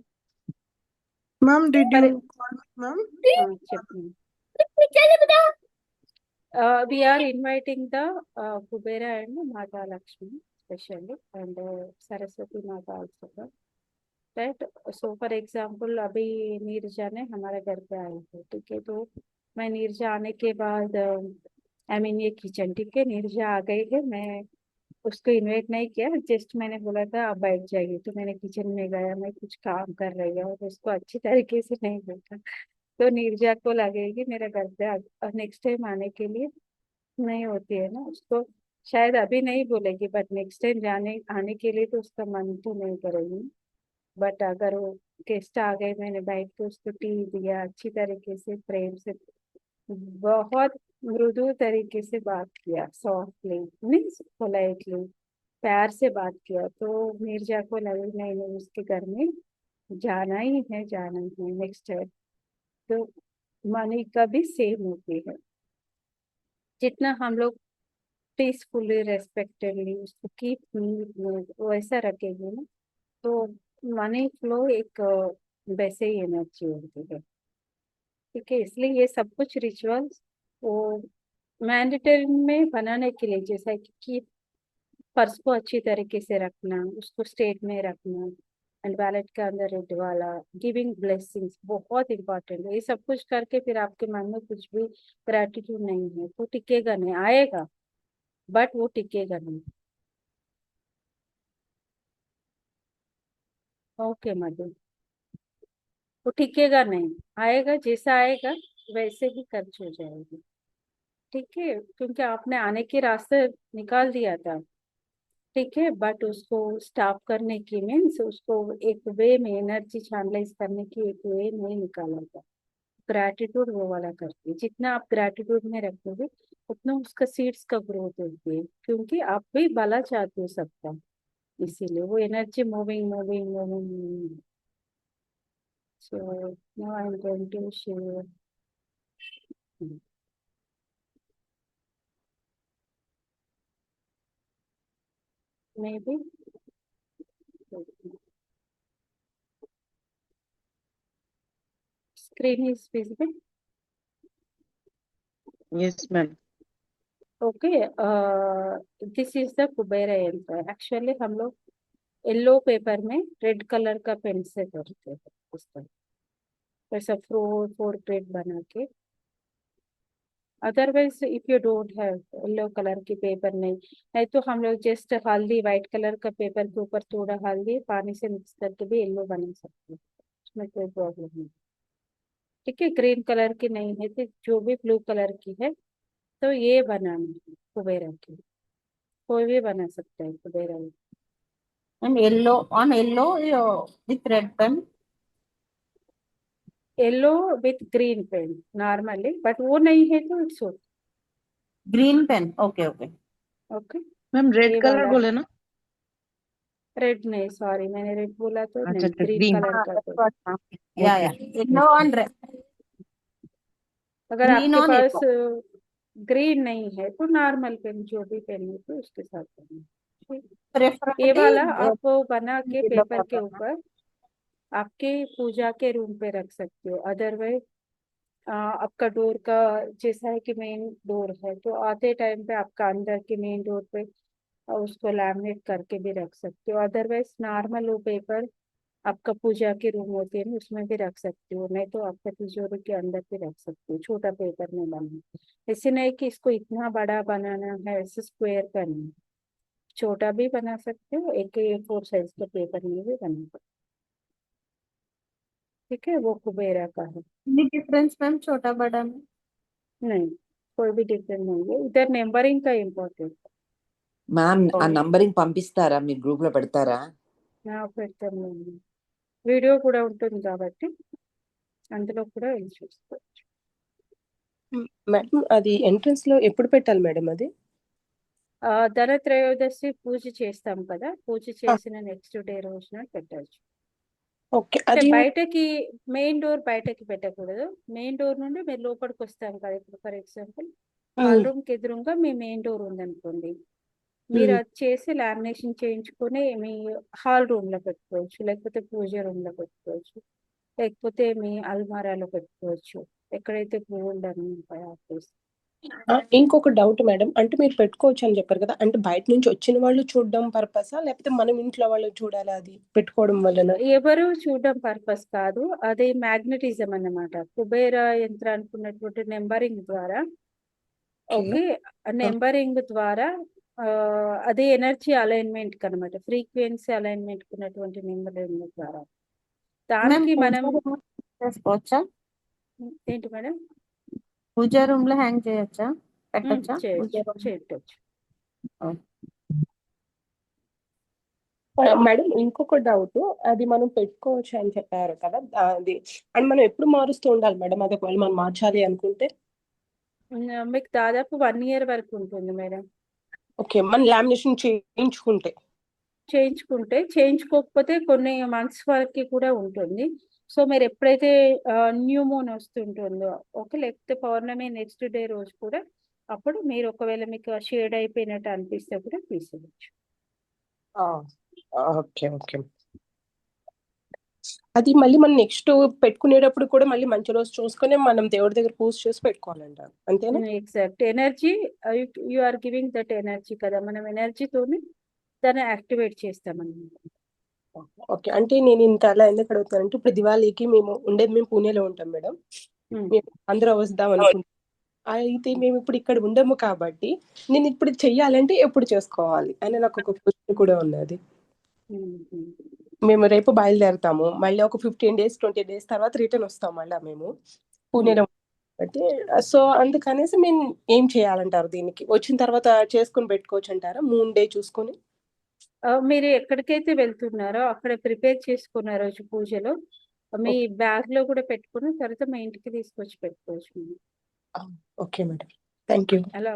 [SPEAKER 5] Ma'am, did you call me, ma'am?
[SPEAKER 1] We are inviting the Kubera and Mata Lakshmi especially and Saraswati Mata also. Right? So for example अभी नीरजा ने हमारे घर पे आई है, ठीक है? तो मैं नीरजा आने के बाद आई मीन ये किचन, ठीक है? नीरजा आ गई है, मैं उसको इनवाइट नहीं किया, जस्ट मैंने बोला था आप बैठ जाइए, तो मैंने किचन में गया, मैं कुछ काम कर रही हूँ और उसको अच्छी तरीके से नहीं देखा, तो नीरजा को लगेगी मेरे घर पे नेक्स्ट टाइम आने के लिए नहीं होती है ना, उसको शायद अभी नहीं बोलेगी बट नेक्स्ट टाइम जाने आने के लिए तो उसका मन तो नहीं करेगी। बट अगर वो गेस्ट आ गए, मैंने बैठ के उसको टी दिया, अच्छी तरीके से प्रेम से, बहुत मृदु तरीके से बात किया, सॉफ्टली मीन्स पोलाइटली, प्यार से बात किया, तो मिर्जा को लगे नहीं नहीं उसके घर में जाना ही है, जाना ही है नेक्स्ट है। तो मनी का भी सेम होती है, जितना हम लोग पीसफुली रेस्पेक्टेडली उसको कीप नीट वैसा रखेंगे ना, तो मनी फ्लो एक वैसे ही एनर्जी होती है, ठीक है? इसलिए ये सब कुछ रिचुअल्स वो मैंडेटरी में बनाने के लिए, जैसा कि पर्स को अच्छी तरीके से रखना, उसको स्टेट में रखना एंड वैलेट के अंदर रेड वाला, गिविंग ब्लेसिंग्स बहुत इंपॉर्टेंट है। ये सब कुछ करके फिर आपके मन में कुछ भी ग्रेटिट्यूड नहीं है तो टिकेगा नहीं, आएगा बट वो टिकेगा नहीं। ओके मधु, वो टिकेगा नहीं, आएगा जैसा आएगा वैसे ही खर्च हो जाएगी, ठीक है? क्योंकि आपने आने के रास्ते निकाल दिया था, ठीक है? बट उसको स्टॉप करने की मीन्स उसको एक वे में एनर्जी चैनलाइज करने की एक वे नहीं निकाला था। ग्रैटिट्यूड वो वाला करती है, जितना आप ग्रैटिट्यूड में रखोगे उतना उसका सीड्स का ग्रोथ होती है, क्योंकि आप भी भला चाहते हो सबका, इसीलिए वो energy moving moving moving. So now I am going to share maybe screen is visible?
[SPEAKER 4] Yes, ma'am.
[SPEAKER 1] Okay. This is the कुबेरा यंत्र. Actually हम लोग येलो पेपर में रेड कलर का पेन से करते हैं इस तरह ऐसा फोर ग्रेड बना के. Otherwise if you don't have yellow colour की पेपर नहीं तो हम लोग जस्ट हल्दी वाइट कलर का पेपर के ऊपर थोड़ा हल्दी पानी से मिक्स करके भी येलो बना सकते हैं, उसमें कोई प्रॉब्लम नहीं. ठीक है. ग्रीन कलर की नहीं है तो जो भी ब्लू कलर की है तो ये बनाना है कुबेरा की. कोई भी बना सकता है कुबेरा.
[SPEAKER 6] And yellow with red pen.
[SPEAKER 1] Yellow with green pen normally, but वो नहीं है तो it's okay.
[SPEAKER 6] Green pen. Okay.
[SPEAKER 1] Okay.
[SPEAKER 4] Ma'am red
[SPEAKER 1] ये
[SPEAKER 4] कलर
[SPEAKER 1] वाला
[SPEAKER 4] बोले ना?
[SPEAKER 1] रेड नहीं, सॉरी मैंने रेड बोला तो
[SPEAKER 4] अच्छा
[SPEAKER 1] नहीं,
[SPEAKER 4] अच्छा,
[SPEAKER 1] ग्रीन
[SPEAKER 4] ग्रीन.
[SPEAKER 1] कलर का तो.
[SPEAKER 6] Yeah. Yellow on red.
[SPEAKER 1] अगर
[SPEAKER 6] Green
[SPEAKER 1] आपके
[SPEAKER 6] on
[SPEAKER 1] पास
[SPEAKER 6] yellow.
[SPEAKER 1] ग्रीन नहीं है तो नॉर्मल पेन जो भी पेन है तो उसके साथ करना. ठीक. ये
[SPEAKER 6] Preferably
[SPEAKER 1] वाला आप वो बना के
[SPEAKER 6] yellow
[SPEAKER 1] पेपर के
[SPEAKER 6] paper.
[SPEAKER 1] ऊपर आपके पूजा के रूम पे रख सकते हो. अदरवाइज आपका डोर का जैसा है कि मेन डोर है तो आते टाइम पे आपका अंदर के मेन डोर पे उसको लैमिनेट करके भी रख सकते हो. अदरवाइज नॉर्मल वो पेपर आपका पूजा की रूम होती है ना उसमें भी रख सकते हो, नहीं तो आपका तिजोरी के अंदर भी रख सकते हो. छोटा पेपर में बनाना, ऐसे नहीं कि इसको इतना बड़ा बनाना है, ऐसे स्क्वायर करना है. छोटा भी बना सकते हो, एक A4 साइज के पेपर में भी बना सकते हो. ठीक है. वो कुबेरा का है.
[SPEAKER 6] Any difference मैम छोटा बड़ा में?
[SPEAKER 1] नहीं, कोई भी डिफरेंट नहीं है. इधर नंबरिंग का इम्पोर्टेंट.
[SPEAKER 8] మ్యామ్ ఆ నంబరింగ్ పంపిస్తారా, మీరు గ్రూప్ లో పెడతారా?
[SPEAKER 1] పెడతాను. వీడియో కూడా ఉంటుంది కాబట్టి అందులో కూడా వెళ్ళి చూసుకోవచ్చు.
[SPEAKER 9] మేడం అది ఎంట్రన్స్ లో ఎప్పుడు పెట్టాలి మేడం అది?
[SPEAKER 1] ధనత్రయోదశి పూజ చేస్తాం కదా, పూజ చేసిన నెక్స్ట్ డే రోజున పెట్టచ్చు.
[SPEAKER 9] ఓకే.
[SPEAKER 1] అంటే
[SPEAKER 9] అది
[SPEAKER 1] బయటకి మెయిన్ డోర్ బయటకి పెట్టకూడదు. మెయిన్ డోర్ నుండి మీరు లోపలికి వస్తాం కదా, ఇప్పుడు ఫర్ ఎగ్జాంపుల్ హాల్ రూమ్ కి ఎదురుగా మీ మెయిన్ డోర్ ఉందనుకోండి, మీరు అది చేసి లామినేషన్ చేయించుకొని మీ హాల్ రూమ్ లో పెట్టుకోవచ్చు, లేకపోతే పూజ రూమ్ లో పెట్టుకోవచ్చు, లేకపోతే మీ అల్మారాలో పెట్టుకోవచ్చు, ఎక్కడైతే పువ్వులు అన్నీ ఉంటాయో ఆ ప్లేస్.
[SPEAKER 9] ఇంకొక డౌట్ మేడం, అంటే మీరు పెట్టుకోవచ్చు అని చెప్పారు కదా, అంటే బయట నుంచి వచ్చిన వాళ్ళు చూడడం పర్పసా, లేకపోతే మనం ఇంట్లో వాళ్ళు చూడాలా అది పెట్టుకోవడం వలన?
[SPEAKER 1] ఎవరు చూడడం పర్పస్ కాదు, అది మ్యాగ్నెటిజం అన్నమాట. కుబేర యంత్రానికి ఉన్నటువంటి నెంబరింగ్ ద్వారా, ఓకే, నెంబరింగ్ ద్వారా అదే ఎనర్జీ అలైన్మెంట్ అనమాట, ఫ్రీక్వెన్సీ అలైన్మెంట్ ఉన్నటువంటి నెంబరింగ్ ద్వారా దానికి మనం
[SPEAKER 6] చేసుకోవచ్చా?
[SPEAKER 1] ఏంటి మేడం?
[SPEAKER 6] పూజా రూమ్ లో హ్యాంగ్ చేయొచ్చా, పెట్టచ్చా?
[SPEAKER 1] చేయొచ్చు.
[SPEAKER 9] మేడం ఇంకొక డౌట్, అది మనం పెట్టుకోవచ్చు అని చెప్పారు కదా, అది అండ్ మనం ఎప్పుడు మారుస్తూ ఉండాలి మేడం అది, ఒకవేళ మనం మార్చాలి అనుకుంటే?
[SPEAKER 1] మీకు దాదాపు 1 year వరకు ఉంటుంది మేడం.
[SPEAKER 9] ఓకే. మనం లామినేషన్
[SPEAKER 1] చేయించుకోకపోతే కొన్ని మంత్స్ వరకు కూడా ఉంటుంది. సో మీరు ఎప్పుడైతే న్యూ మూన్ వస్తుంటుందో, ఓకే, లేకపోతే పౌర్ణమి నెక్స్ట్ డే రోజు కూడా, అప్పుడు మీరు ఒకవేళ మీకు షేడ్ అయిపోయినట్టు అనిపిస్తే కూడా తీసేయచ్చు.
[SPEAKER 9] ఓకే. అది మళ్ళీ మనం నెక్స్ట్ పెట్టుకునేటప్పుడు కూడా మళ్ళీ మంచి రోజు చూసుకొని మనం దేవుడి దగ్గర పూజ చేసి పెట్టుకోవాలంట, అంతేనా?
[SPEAKER 1] Exact. Energy you are giving that energy కదా, మనం ఎనర్జీతోని దాన్ని యాక్టివేట్ చేస్తామన్నమాట.
[SPEAKER 9] ఓకే. అంటే నేను ఇంత అలా ఎందుకు అడుగుతానంటే, ఇప్పుడు దివాళీకి మేము పూణేలో ఉంటాం మేడం, మేము ఆంధ్ర వస్తాం అనుకుంటాం. అయితే మేము ఇప్పుడు ఇక్కడ ఉండము కాబట్టి నేను ఇప్పుడు చెయ్యాలంటే ఎప్పుడు చేసుకోవాలి అని నాకు ఒక క్వశ్చన్ కూడా ఉన్నది. మేము రేపు బయలుదేరుతాము, మళ్ళీ ఒక 15 days 20 days తర్వాత రిటర్న్ వస్తాం మళ్ళీ మేము పూణేలో కాబట్టి. సో అందుకనేసి మేము ఏం చేయాలంటారు, దీనికి వచ్చిన తర్వాత చేసుకుని పెట్టుకోవచ్చు అంటారా, మూన్ డే చూసుకొని?
[SPEAKER 1] మీరు ఎక్కడికైతే వెళ్తున్నారో అక్కడ ప్రిపేర్ చేసుకున్న రోజు పూజలో మీ బ్యాగ్ లో కూడా పెట్టుకుని తర్వాత మీ ఇంటికి తీసుకొచ్చి పెట్టుకోవచ్చు.
[SPEAKER 9] Okay madam, thank you.
[SPEAKER 1] అలా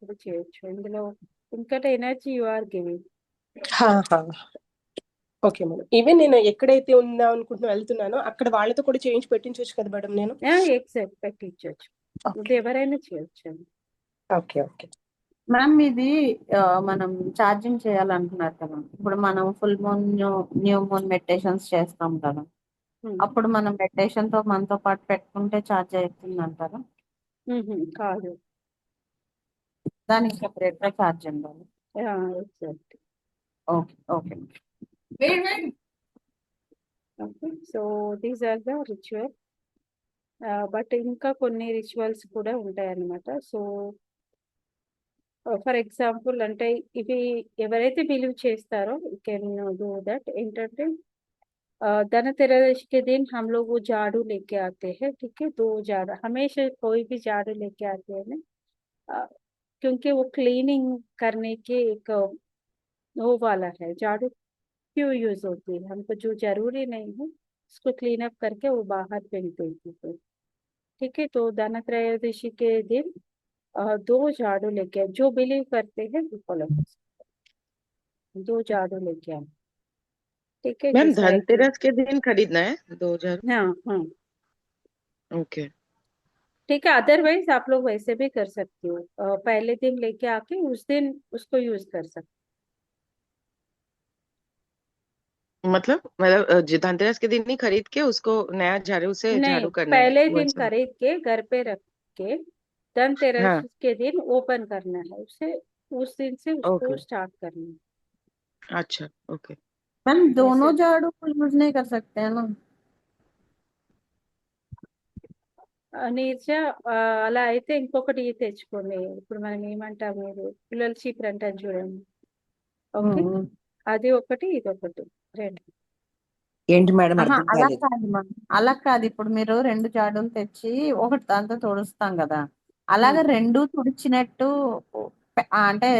[SPEAKER 1] కూడా చేయొచ్చు. ఇందులో ఇంకటి energy you are giving.
[SPEAKER 9] Okay madam. Even నేను ఎక్కడైతే ఉందా అనుకుంటున్నా వెళ్తున్నానో అక్కడ వాళ్ళతో కూడా చేయించి పెట్టించవచ్చు కదా మేడం నేను?
[SPEAKER 1] ఎగ్జాక్ట్, పెట్టించవచ్చు. ఇది ఎవరైనా చేయొచ్చు.
[SPEAKER 9] ఓకే.
[SPEAKER 6] మ్యామ్ ఇది మనం ఛార్జింగ్ చేయాలనుకున్నారు కదా, ఇప్పుడు మనం full moon new moon meditations చేస్తాం కదా, అప్పుడు మనం మెడిటేషన్ తో మనతో పాటు పెట్టుకుంటే ఛార్జ్ అవుతుంది అంటారా?
[SPEAKER 1] కాదు.
[SPEAKER 6] దానికి సెపరేట్ గా ఛార్జ్ ఉండాలి.
[SPEAKER 1] Exact.
[SPEAKER 6] Okay okay.
[SPEAKER 1] Okay, so these are the ritual. But ఇంకా కొన్ని రిచువల్స్ కూడా ఉంటాయన్నమాట. సో ఫర్ ఎగ్జాంపుల్ అంటే ఇవి ఎవరైతే బిలీవ్ చేస్తారో యూ కెన్ डू दैट ఏంటంటే धनतेरस के दिन हम लोग वो झाड़ू लेके आते हैं, ठीक है। दो झाड़ू हमेशा कोई भी झाड़ू लेके आते हैं ना, क्योंकि वो क्लीनिंग करने के एक वो वाला है। झाड़ू क्यों यूज होती है, हमको जो जरूरी नहीं है उसको क्लीन अप करके वो बाहर फेंक देती है, ठीक है। तो धनत्रयोदशी के दिन दो झाड़ू लेके जो बिलीव करते हैं वो फॉलो कर सकते हैं। दो झाड़ू लेके आए, ठीक है।
[SPEAKER 4] मैम
[SPEAKER 1] जैसा है कि
[SPEAKER 4] धनतेरस के दिन खरीदना है 2000?
[SPEAKER 1] हाँ हाँ
[SPEAKER 4] ओके।
[SPEAKER 1] ठीक है। अदरवाइज आप लोग वैसे भी कर सकते हो, पहले दिन लेके आके उस दिन उसको यूज कर सकते
[SPEAKER 4] मतलब धनतेरस के दिन ही खरीद के उसको नया झाड़ू से
[SPEAKER 1] हो। नहीं,
[SPEAKER 4] झाड़ू करना है
[SPEAKER 1] पहले दिन
[SPEAKER 4] वैसा?
[SPEAKER 1] खरीद के घर पे रख के धनतेरस
[SPEAKER 4] हाँ,
[SPEAKER 1] के दिन ओपन करना है उसे, उस दिन से उसको
[SPEAKER 4] ओके,
[SPEAKER 1] स्टार्ट करना है।
[SPEAKER 4] अच्छा, ओके।
[SPEAKER 6] मैम दोनों
[SPEAKER 1] वैसे
[SPEAKER 6] झाड़ू यूज नहीं कर सकते हैं ना?
[SPEAKER 1] నీర్జ అలా అయితే ఇంకొకటి తెచ్చుకోండి. ఇప్పుడు మనం ఏమంటాము, మీరు పిల్లల చీపురు అంటారు చూడండి, ఓకే, అది ఒకటి ఇది ఒకటి రెండు.
[SPEAKER 8] ఏంటి మేడం
[SPEAKER 6] ఆహా,
[SPEAKER 8] అర్థం
[SPEAKER 6] అలా
[SPEAKER 8] కాలేదు.
[SPEAKER 6] కాదు మ్యామ్, అలా కాదు. ఇప్పుడు మీరు 2 జాడులు తెచ్చి ఒకటి దాంతో తుడుస్తాం కదా, అలాగా రెండు తుడిచినట్టు అంటే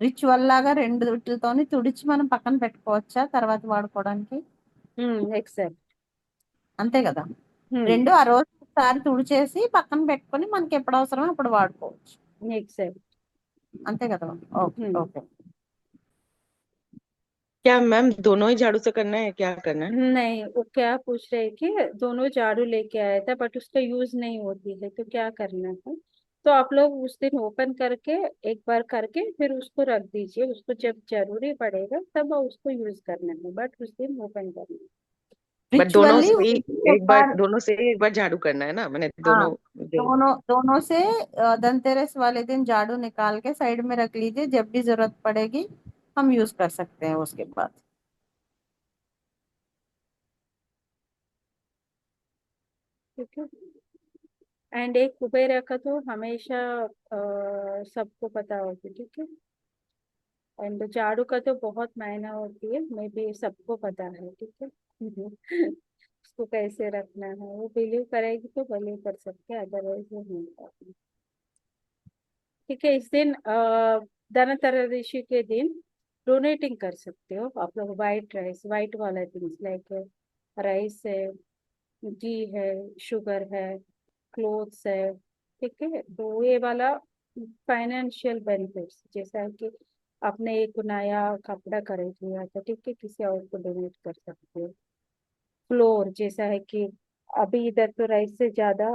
[SPEAKER 6] రిచువల్ లాగా రెండు వీటితోని తుడిచి మనం పక్కన పెట్టుకోవచ్చా తర్వాత వాడుకోవడానికి?
[SPEAKER 1] ఎగ్జాక్ట్.
[SPEAKER 6] అంతే కదా, రెండు ఆ రోజు ఒకసారి తుడిచేసి పక్కన పెట్టుకొని మనకి ఎప్పుడు అవసరమో అప్పుడు వాడుకోవచ్చు.
[SPEAKER 1] ఎగ్జాక్ట్.
[SPEAKER 6] అంతే కదా. Okay okay.
[SPEAKER 4] क्या मैम दोनों ही झाड़ू से करना है, क्या करना है?
[SPEAKER 1] नहीं, वो क्या पूछ रहे कि दोनों झाड़ू लेके आया था बट उसका यूज नहीं होती है तो क्या करना है। तो आप लोग उस दिन ओपन करके एक बार करके फिर उसको रख दीजिए, उसको जब जरूरी पड़ेगा तब उसको यूज करना है, बट उस दिन ओपन करना है।
[SPEAKER 4] बट दोनों
[SPEAKER 6] रिचुअली
[SPEAKER 4] से ही
[SPEAKER 6] एक
[SPEAKER 4] एक बार
[SPEAKER 6] बार,
[SPEAKER 4] दोनों से ही एक बार झाड़ू करना है ना, मैंने
[SPEAKER 6] हाँ,
[SPEAKER 4] दोनों दिन?
[SPEAKER 6] दोनों दोनों से धनतेरस वाले दिन झाड़ू निकाल के साइड में रख लीजिए, जब भी जरूरत पड़ेगी हम यूज कर सकते हैं उसके बाद।
[SPEAKER 1] ठीक है। एंड एक कुबेरा का तो हमेशा सबको पता होगी, ठीक है। एंड झाड़ू का तो बहुत मायना होती है, मे बी सबको पता है, ठीक है। उसको कैसे रखना है वो बिलीव करेगी तो बिलीव कर सकते हैं, अदरवाइज वो नहीं करती, ठीक है। इस दिन धनत्रयोदशी के दिन डोनेटिंग कर सकते हो आप लोग। वाइट राइस, वाइट वाला थिंग्स लाइक राइस है, घी है, शुगर है, क्लोथ्स है, ठीक है। तो ये वाला फाइनेंशियल बेनिफिट्स, जैसा है कि आपने एक नया कपड़ा खरीद लिया था, ठीक है, किसी और को डोनेट कर सकते हो। फ्लोर, जैसा है कि अभी इधर तो राइस से ज्यादा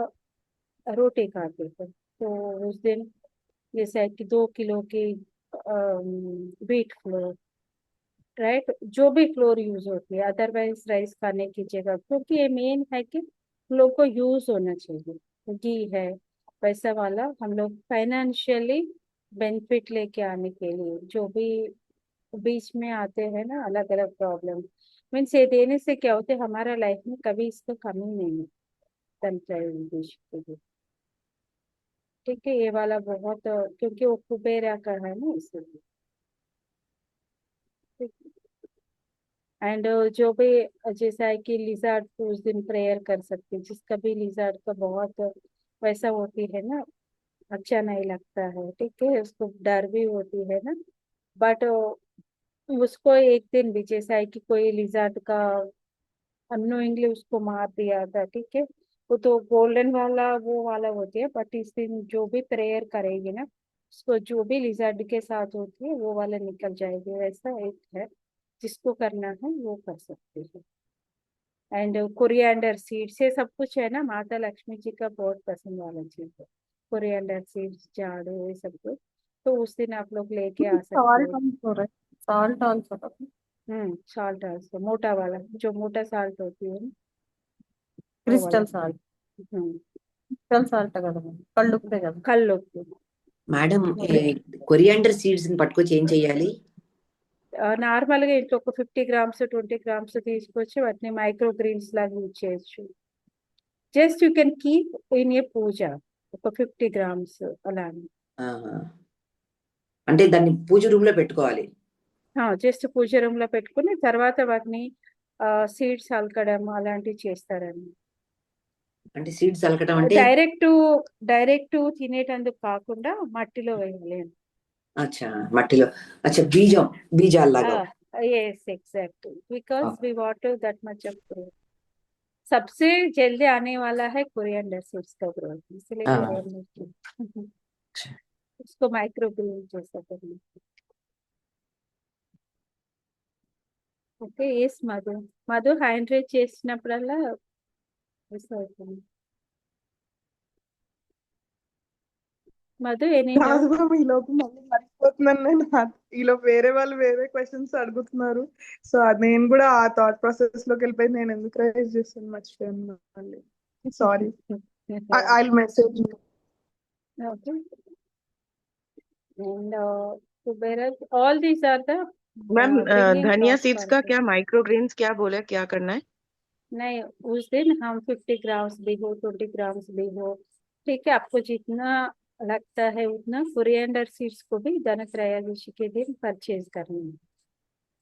[SPEAKER 1] रोटी खाते थे, तो उस दिन जैसा है कि 2 किलो की व्हीट फ्लोर, राइट, जो भी फ्लोर यूज होती है, अदरवाइज राइस खाने की जगह, क्योंकि ये मेन है कि लोग को यूज होना चाहिए। घी है पैसा वाला, हम लोग फाइनेंशियली बेनिफिट लेके आने के लिए, जो भी बीच में आते हैं ना अलग अलग प्रॉब्लम, मीन्स ये देने से क्या होता है हमारा लाइफ में कभी इसका कमी नहीं है। देश के लिए, ठीक है, ये वाला बहुत क्योंकि वो कुबेरा का है ना इसलिए, ठीक है। एंड जो भी जैसा है कि लिजार्ड को उस दिन प्रेयर कर सकते हैं, जिसका भी लिजार्ड का बहुत वैसा होती है ना, अच्छा नहीं लगता है, ठीक है, उसको डर भी होती है ना, बट उसको एक दिन भी जैसा है कि कोई लिजार्ड का अननोइंगली उसको मार दिया था, ठीक है, वो तो गोल्डन वाला वो वाला होती है, बट इस दिन जो भी प्रेयर करेगी ना उसको जो भी लिजर्ड के साथ होती है वो वाला निकल जाएगी, वैसा एक है, जिसको करना है वो कर सकते हैं। एंड कोरिएंडर सीड्स ये सब कुछ है ना, माता लक्ष्मी जी का बहुत पसंद वाला चीज है, कोरिएंडर सीड्स, झाड़ू, ये सब कुछ, तो उस दिन आप लोग लेके आ सकते
[SPEAKER 6] सॉल्ट
[SPEAKER 1] हो।
[SPEAKER 6] Also, salt also.
[SPEAKER 1] सॉल्ट, मोटा वाला जो मोटा सॉल्ट होती है ना,
[SPEAKER 6] క్రిస్టల్ సాల్ట్. క్రిస్టల్ సాల్ట్ కదా మేడం, కళ్ళుప్పే కదా.
[SPEAKER 1] కల్లుప్పు.
[SPEAKER 8] మేడం కొరియాండర్ సీడ్స్ ని పట్టుకొచ్చి ఏం చేయాలి?
[SPEAKER 1] నార్మల్గా ఇంట్లో ఒక 50 గ్రామ్స్ 20 గ్రామ్స్ తీసుకొచ్చి వాటిని మైక్రో గ్రీన్స్ లాగా యూజ్ చేయొచ్చు. Just you can keep in a puja ఒక 50 గ్రామ్స్ అలా.
[SPEAKER 8] అంటే దాన్ని పూజ రూమ్ లో పెట్టుకోవాలి.
[SPEAKER 1] జస్ట్ పూజ రూమ్ లో పెట్టుకుని తర్వాత వాటిని సీడ్స్ అలకడం అలాంటివి చేస్తారండి.
[SPEAKER 8] అంటే సీడ్స్ అలకడం అంటే
[SPEAKER 1] డైరెక్ట్ తినేటందుకు కాకుండా మట్టిలో వేయాలి.
[SPEAKER 8] అచ్చా, మట్టిలో. అచ్చా, బీజాల్లాగా.
[SPEAKER 1] yes exactly because we water that much of growth. सबसे जल्दी आने वाला है कोरिएंडर सीड्स का ग्रोथ, इसलिए कोरिएंडर उसको माइक्रो ग्रीन जैसा करना. Okay. Yes Madhu hand raise చేసినప్పుడల్లా మిస్ అవుతుంది. మధు ఎనీ
[SPEAKER 5] కాదు మ్యామ్, ఈ లోపు మళ్ళీ మర్చిపోతున్నాను నేను. ఈలోపు వేరే వాళ్ళు వేరే క్వశ్చన్స్ అడుగుతున్నారు. సో నేను కూడా ఆ థాట్ ప్రాసెస్ లోకి వెళ్ళిపోయి నేను ఎందుకు రైజ్ చేస్తాను మర్చిపోయాను మళ్ళీ. Sorry, I will message you.
[SPEAKER 1] Okay. And whereas all these are the
[SPEAKER 4] ma'am
[SPEAKER 1] bringing
[SPEAKER 4] धनिया
[SPEAKER 1] cross
[SPEAKER 4] सीड्स का
[SPEAKER 1] pulses.
[SPEAKER 4] क्या माइक्रोग्रेन्स क्या बोले, क्या करना है?
[SPEAKER 1] नहीं, उस दिन हम 50 ग्राम्स भी हो 20 ग्राम्स भी हो, ठीक है, आपको जितना लगता है उतना कोरिएंडर सीड्स को भी धनत्रयोदशी के दिन परचेज करना है.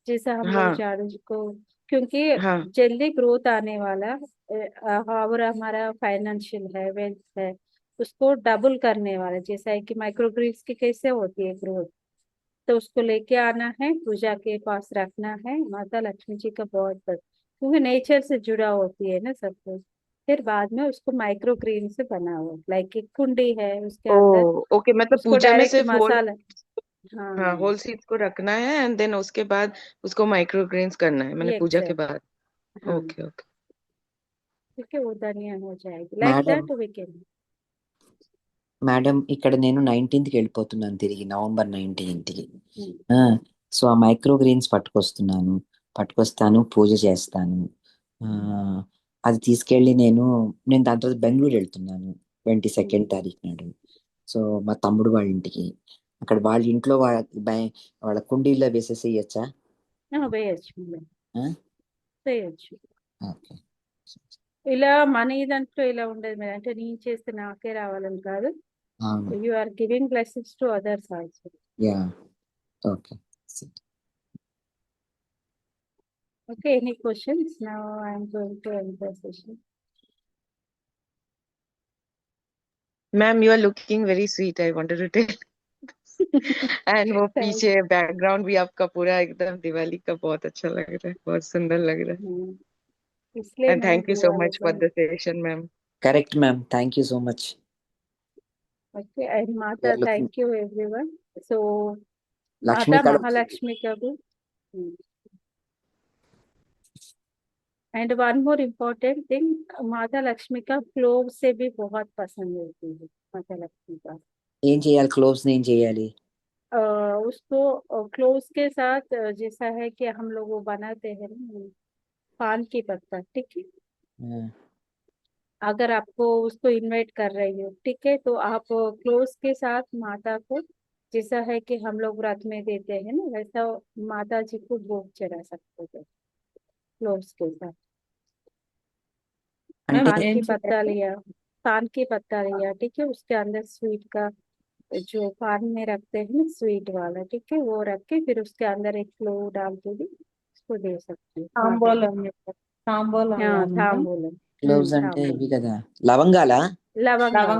[SPEAKER 1] जैसा हम लोग झाड़ू को, क्योंकि जल्दी ग्रोथ आने वाला और हमारा फाइनेंशियल है, वेल्थ है, उसको डबल करने वाला. जैसा है कि माइक्रोग्रीन्स की कैसे होती है ग्रोथ, तो उसको लेके आना है, पूजा के पास रखना है. माता लक्ष्मी जी का बहुत क्योंकि नेचर से जुड़ा होती है ना सब कुछ. फिर बाद में उसको माइक्रो ग्रीन से बना हुआ, लाइक एक कुंडी है उसके अंदर.
[SPEAKER 4] ओके, मतलब
[SPEAKER 1] उसको
[SPEAKER 4] पूजा में
[SPEAKER 1] डायरेक्ट
[SPEAKER 4] सिर्फ
[SPEAKER 1] मसाला.
[SPEAKER 4] हाँ, होल सीड्स को रखना है एंड देन उसके बाद उसको माइक्रोग्रेन्स करना है, मैंने पूजा के बाद. ओके ओके,
[SPEAKER 1] ठीक है, वो धनिया हो जाएगी. Like that we can.
[SPEAKER 8] Madam ఇక్కడ నేను 19th వెళ్ళిపోతున్నాను తిరిగి, November 19th. సో ఆ మైక్రో గ్రీన్స్ పట్టుకొస్తాను, పూజ చేస్తాను. అది తీసుకెళ్ళి నేను దాని తర్వాత బెంగళూరు వెళ్తున్నాను 22nd తారీఖు నాడు. సో మా తమ్ముడు వాళ్ళ ఇంటికి, అక్కడ వాళ్ళ ఇంట్లో వాళ్ళ కుండీల్లో వేసేసేయచ్చా?
[SPEAKER 1] వేయచ్చు. ఇలా మన దాంట్లో ఇలా ఉండదు మేడం, అంటే నేను చేస్తే నాకే రావాలని కాదు. You are giving blessings to others also.
[SPEAKER 8] Yeah. Okay.
[SPEAKER 1] Okay, any questions? Now I am going to end the session.
[SPEAKER 4] Ma'am you are looking very sweet, I wanted to tell. And वो पीछे background भी आपका पूरा एकदम दिवाली का बहुत अच्छा लग रहा है, बहुत सुंदर लग रहा है.
[SPEAKER 1] इसलिए
[SPEAKER 4] And thank you so much for the session, ma'am.
[SPEAKER 8] Correct, ma'am. Thank you so much.
[SPEAKER 1] Okay, and Mata, thank you everyone. So
[SPEAKER 8] Lakshmi
[SPEAKER 1] Mata Mahalakshmi ka bhi. And one more important thing, Mata Lakshmi का clove से भी बहुत पसंद होती है. माता लक्ष्मी का
[SPEAKER 8] ఏం చేయాలి? క్లోవ్స్ ఏం చేయాలి?
[SPEAKER 1] उसको क्लोव्स के साथ जैसा है कि हम लोग वो बनाते हैं ना पान की पत्ता, ठीक है. अगर आपको उसको इनवाइट कर रही हो, ठीक है, तो आप क्लोव्स के साथ माता को, जैसा है कि हम लोग व्रत में देते हैं ना, वैसा माता जी को भोग चढ़ा सकते हैं क्लोव्स के साथ. पान की पत्ता लिया, ठीक है, उसके अंदर स्वीट का जो पान में रखते हैं ना स्वीट वाला, ठीक है, वो रख के फिर उसके अंदर एक क्लोव डाल के भी उसको दे सकते हैं. तांबूలం.
[SPEAKER 8] క్లోవ్స్ అంటే ఇవి కదా, లవంగాలా?
[SPEAKER 1] లవంగాలు.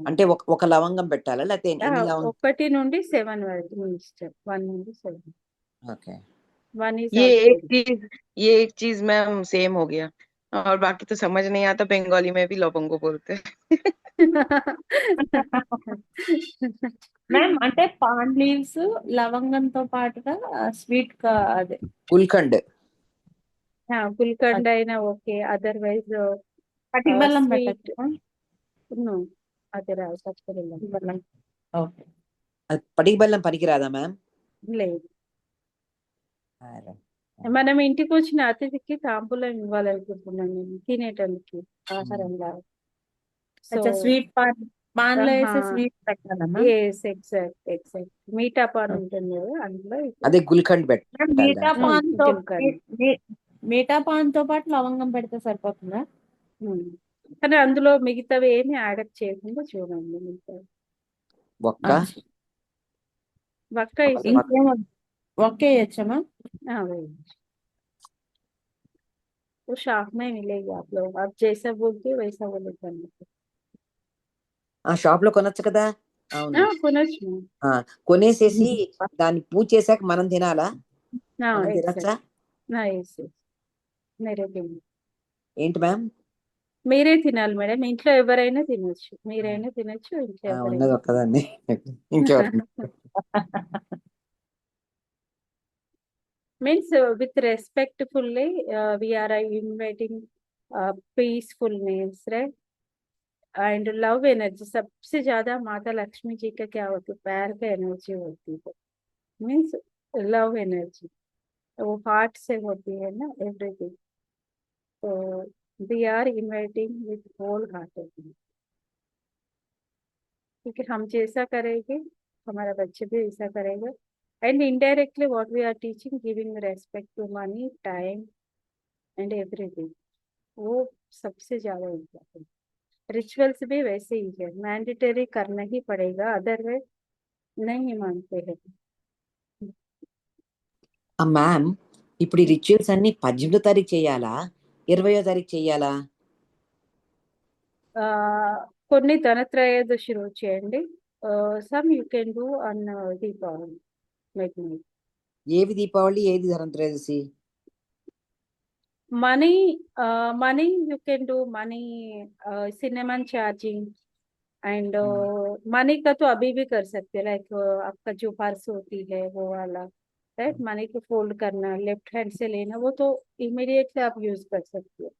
[SPEAKER 8] అంటే ఒక లవంగం పెట్టాలా, లేకపోతే ఎన్ని లవంగం?
[SPEAKER 1] 1 నుండి 7 వరకు మీ ఇష్టం. 1 నుండి 7.
[SPEAKER 8] ఓకే.
[SPEAKER 4] ये एक चीज मैम सेम हो गया, और बाकी तो समझ नहीं आता. बंगाली में भी लवंगो बोलते हैं.
[SPEAKER 6] మ్యామ్ అంటే పాన్ లీవ్స్ లవంగంతో పాటుగా స్వీట్ గా అదే
[SPEAKER 8] గుల్కండ్.
[SPEAKER 1] గుల్కండ్ అయినా ఓకే, అదర్వైజ్
[SPEAKER 6] పటి బెల్లం పెట్టచ్చు.
[SPEAKER 1] అది రాదు, పచ్చి బెల్లం.
[SPEAKER 6] ఓకే,
[SPEAKER 8] పటికి బెల్లం పనికిరాదా మ్యామ్?
[SPEAKER 1] లేదు. మనం ఇంటికి వచ్చిన అతిథికి తాంబూలం ఇవ్వాలనుకుంటున్నాను నేను తినేటానికి ఆహారంగా. సో
[SPEAKER 6] అచ్చా స్వీట్ పాన్ పాన్లో వేసే స్వీట్ పెట్టాలమ్మా.
[SPEAKER 1] ఎగ్జాక్ట్ మీఠా పాన్ ఉంటుంది కదా, అందులో
[SPEAKER 8] అదే గుల్కండ్ పెట్టాలి
[SPEAKER 6] మీఠా
[SPEAKER 8] దాంట్లో.
[SPEAKER 6] పాన్తో
[SPEAKER 1] గుల్కండ్.
[SPEAKER 6] మీఠా పాన్తో పాటు లవంగం పెడితే సరిపోతుందా?
[SPEAKER 1] కానీ అందులో మిగతావి ఏమి యాడప్ చేయకుండా చూడండి. మిగతావి
[SPEAKER 8] ఒక్క
[SPEAKER 1] వక్క
[SPEAKER 6] ఇంకేం ఒకే వేయచ్చమ్మా?
[SPEAKER 1] वो शाख में मिलेगी आप लोग, आप जैसा बोलते हो वैसा वो लोग बनाते
[SPEAKER 8] ఆ షాప్ లో కొనొచ్చు కదా. అవును
[SPEAKER 1] हैं। కొనొచ్చు.
[SPEAKER 8] కొనేసేసి దాన్ని పూజ చేశాక మనం తినాలా? మనం తినచ్చా? ఏంటి మ్యామ్?
[SPEAKER 1] మీరే తినాలి మేడం, ఇంట్లో ఎవరైనా తినొచ్చు, మీరైనా తినొచ్చు, ఇంట్లో
[SPEAKER 8] ఉన్నది
[SPEAKER 1] ఎవరైనా
[SPEAKER 8] ఒక్కదాన్ని ఇంకెవరు?
[SPEAKER 1] means with respectfully we are inviting peaceful names, right? And love energy, सबसे ज्यादा माता लक्ष्मी जी का क्या होती है, पैर का एनर्जी होती है, मीन्स लव एनर्जी, वो हार्ट से होती है ना एवरीथिंग। तो we are inviting with whole hearted, क्योंकि हम जैसा करेंगे हमारा बच्चे भी ऐसा करेगा। And indirectly what we are teaching, giving respect to money, time and everything, वो सबसे ज्यादा इम्पोर्टेंट। रिचुअल्स भी वैसे ही है, मैंडेटरी करना ही पड़ेगा, अदरवाइज नहीं मानते हैं।
[SPEAKER 8] మ్యామ్ ఇప్పుడు ఈ రిచువల్స్ అన్ని 18వ తారీఖు చేయాలా, 20వ తారీఖు చేయాలా?
[SPEAKER 1] కొన్ని ధనత్రయోదశి రోజు చేయండి, some you can do on Deepavali mid night.
[SPEAKER 8] ఏవి దీపావళి, ఏది Dhanatrayodashi?
[SPEAKER 1] Money you can do money, cinnamon charging and money का तो अभी भी कर सकते हैं, लाइक आपका जो पर्स होती है वो वाला, राइट? मनी को फोल्ड करना, लेफ्ट हैंड से लेना, वो तो इमीडिएटली आप यूज कर सकते हो,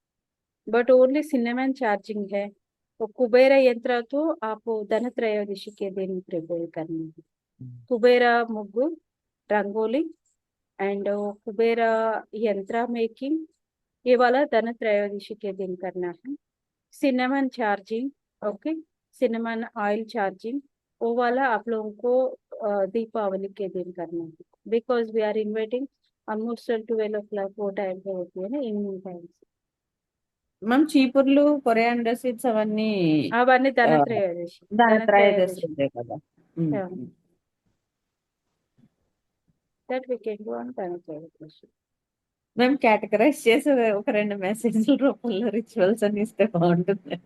[SPEAKER 1] बट ओनली सिनेमन चार्जिंग है। वो कुबेर यंत्र तो आप धनत्रयोदशी के दिन प्रिपेयर करना है, कुबेर मुग्गु, रंगोली एंड कुबेर यंत्र मेकिंग, ये वाला धनत्रयोदशी के दिन करना है। Cinnamon charging, okay, cinnamon oil charging, वो वाला आप लोगों को दीपावली के दिन करना है, because we are inviting almost 12 o'clock वो टाइम पे होती है ना, इवनिंग टाइम।
[SPEAKER 6] మ్యామ్ చీపుర్లు, కొరియాండర్ సీడ్స్ అవన్నీ
[SPEAKER 1] అవన్నీ ధనత్రయోదశి,
[SPEAKER 6] ధనత్రయోదశి కదా.
[SPEAKER 1] that we can do on Dhanatrayodashi.
[SPEAKER 6] మేము కేటగరైజ్ చేసి ఒక 2 మెసేజ్ల రూపంలో రిచువల్స్ అని ఇస్తే బాగుంటుంది.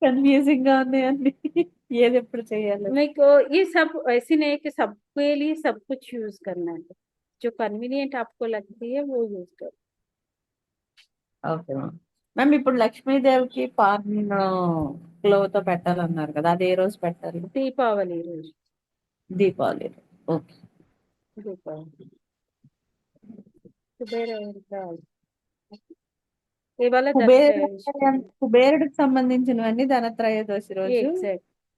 [SPEAKER 6] కన్ఫ్యూజింగ్ గా ఉంది అన్ని, ఏది ఎప్పుడు చేయాలి.
[SPEAKER 1] మీకు ये सब ऐसे नहीं है कि सबके लिए सब कुछ यूज करना है, जो कन्वीनियंट आपको लगती है वो यूज करो।
[SPEAKER 6] ఓకే మ్యామ్, ఇప్పుడు లక్ష్మీదేవికి పాన్ క్లోవ్తో పెట్టాలన్నారు కదా, అది ఏ రోజు పెట్టాలి?
[SPEAKER 1] దీపావళి రోజు.
[SPEAKER 6] దీపావళి. ఓకే.
[SPEAKER 1] దీపావళి కుబేర ఇవాళ
[SPEAKER 6] కుబేరుడికి సంబంధించినవన్నీ ధనత్రయోదశి రోజు,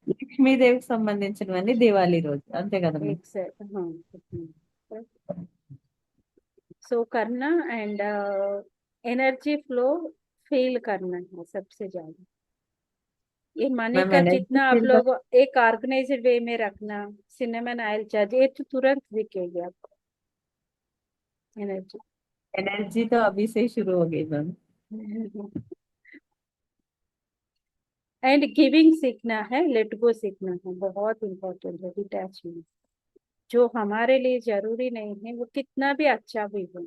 [SPEAKER 6] లక్ష్మీదేవికి సంబంధించినవన్నీ దివాళీ రోజు, అంతే కదా?
[SPEAKER 1] सो करना एंड एनर्जी फ्लो फील करना है सबसे ज्यादा। ये मनी का जितना आप लोग एक ऑर्गेनाइज्ड वे में रखना, सिनेमन ऑयल चार्ज, ये तो तुरंत दिखेगी आपको एनर्जी।
[SPEAKER 6] एनर्जी तो अभी से ही शुरू हो गई मैम।
[SPEAKER 1] एंड गिविंग सीखना है, लेट गो सीखना है, बहुत इम्पोर्टेंट है। डिटैचमेंट जो हमारे लिए जरूरी नहीं है, वो कितना भी अच्छा भी हो,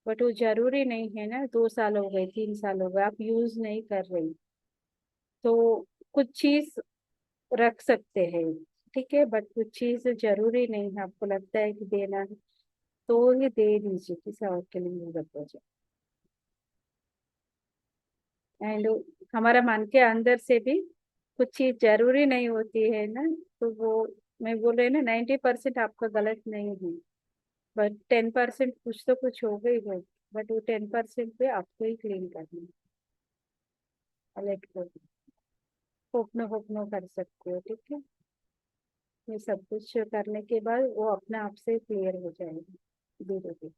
[SPEAKER 1] बट वो जरूरी नहीं है ना। 2 साल हो गए, 3 साल हो गए, आप यूज नहीं कर रही, तो कुछ चीज रख सकते हैं, ठीक है, बट कुछ चीज जरूरी नहीं है, आपको लगता है कि देना है तो ये दे दीजिए, किसी और के लिए मदद हो जाए। एंड हमारा मन के अंदर से भी कुछ चीज जरूरी नहीं होती है ना, तो वो मैं बोल रही ना 90% आपका गलत नहीं है, बट 10% कुछ तो कुछ हो गई है, बट वो 10% पे आपको ही क्लीन करना है। लेट गो, होपनो कर सकते हो, ठीक है। ये सब कुछ करने के बाद वो अपने आप से क्लियर हो जाएगा। धीरे धीरे